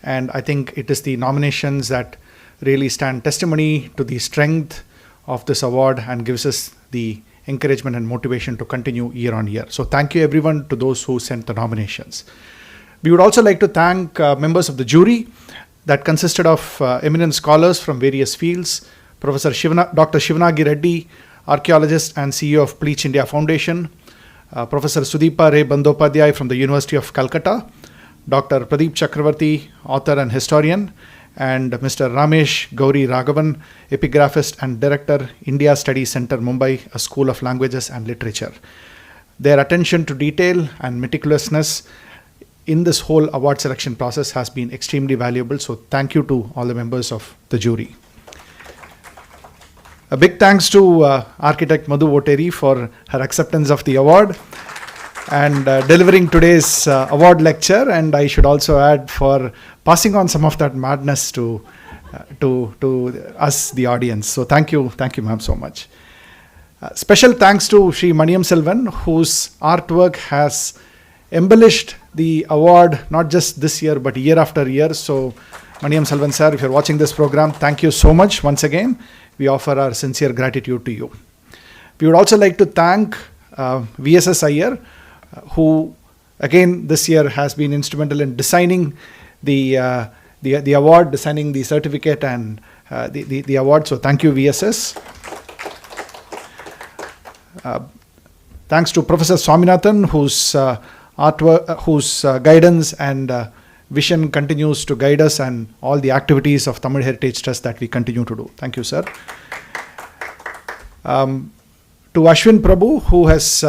and I think it is the nominations that really stand testimony to the strength of this award and gives us the encouragement and motivation to continue year on year. So thank you everyone to those who sent the nominations. We would also like to thank members of the jury that consisted of eminent scholars from various fields, Dr. Shivanagi Reddy, archaeologist and CEO of Bleach India Foundation, Professor Sudeepa Ray Bandopadhyay from the University of Calcutta, Dr. Pradeep Chakravarti, author and historian, and Mr. Ramesh Gauri Raghavan, epigraphist and director, India Studies Center, Mumbai, a School of Languages and Literature. Their attention to detail and meticulousness in this whole award selection process has been extremely valuable. So thank you to all the members of the jury. A big thanks to architect Madhu Vottery for her acceptance of the award and delivering today's award lecture, and I should also add for passing on some of that madness to us, the audience. So thank you ma'am so much. Special thanks to Sri Maniam Selvan, whose artwork has embellished the award not just this year but year after year. So Maniam Selvan sir, if you're watching this program, thank you so much once again. We offer our sincere gratitude to you. We would also like to thank VSS Iyer, who again this year has been instrumental in designing the award, designing the certificate and the award. So thank you VSS. Thanks to Professor Swaminathan, whose artwork, whose guidance and vision continues to guide us and all the activities of Tamil Heritage Trust that we continue to do. Thank you, sir. To Ashwin Prabhu, who has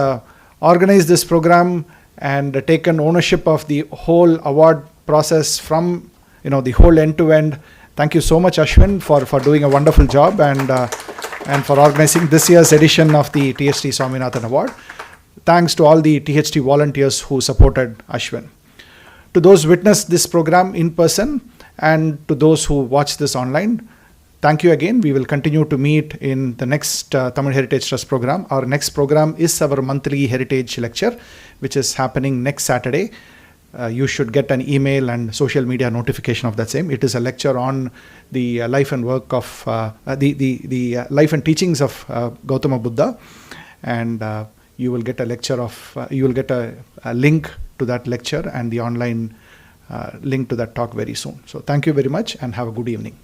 organized this program and taken ownership of the whole award process from the whole end to end. Thank you so much, Ashwin, for doing a wonderful job and for organizing this year's edition of the THT Swaminathan Award. Thanks to all the THT volunteers who supported Ashwin. To those witnessed this program in person and to those who watch this online, thank you again. We will continue to meet in the next Tamil Heritage Trust program. Our next program is our monthly heritage lecture, which is happening next Saturday. You should get an email and social media notification of that same. It is a lecture on the life and work of the life and teachings of Gautama Buddha, and you will get a lecture of you will get a link to that lecture and the online link to that talk very soon. So thank you very much and have a good evening.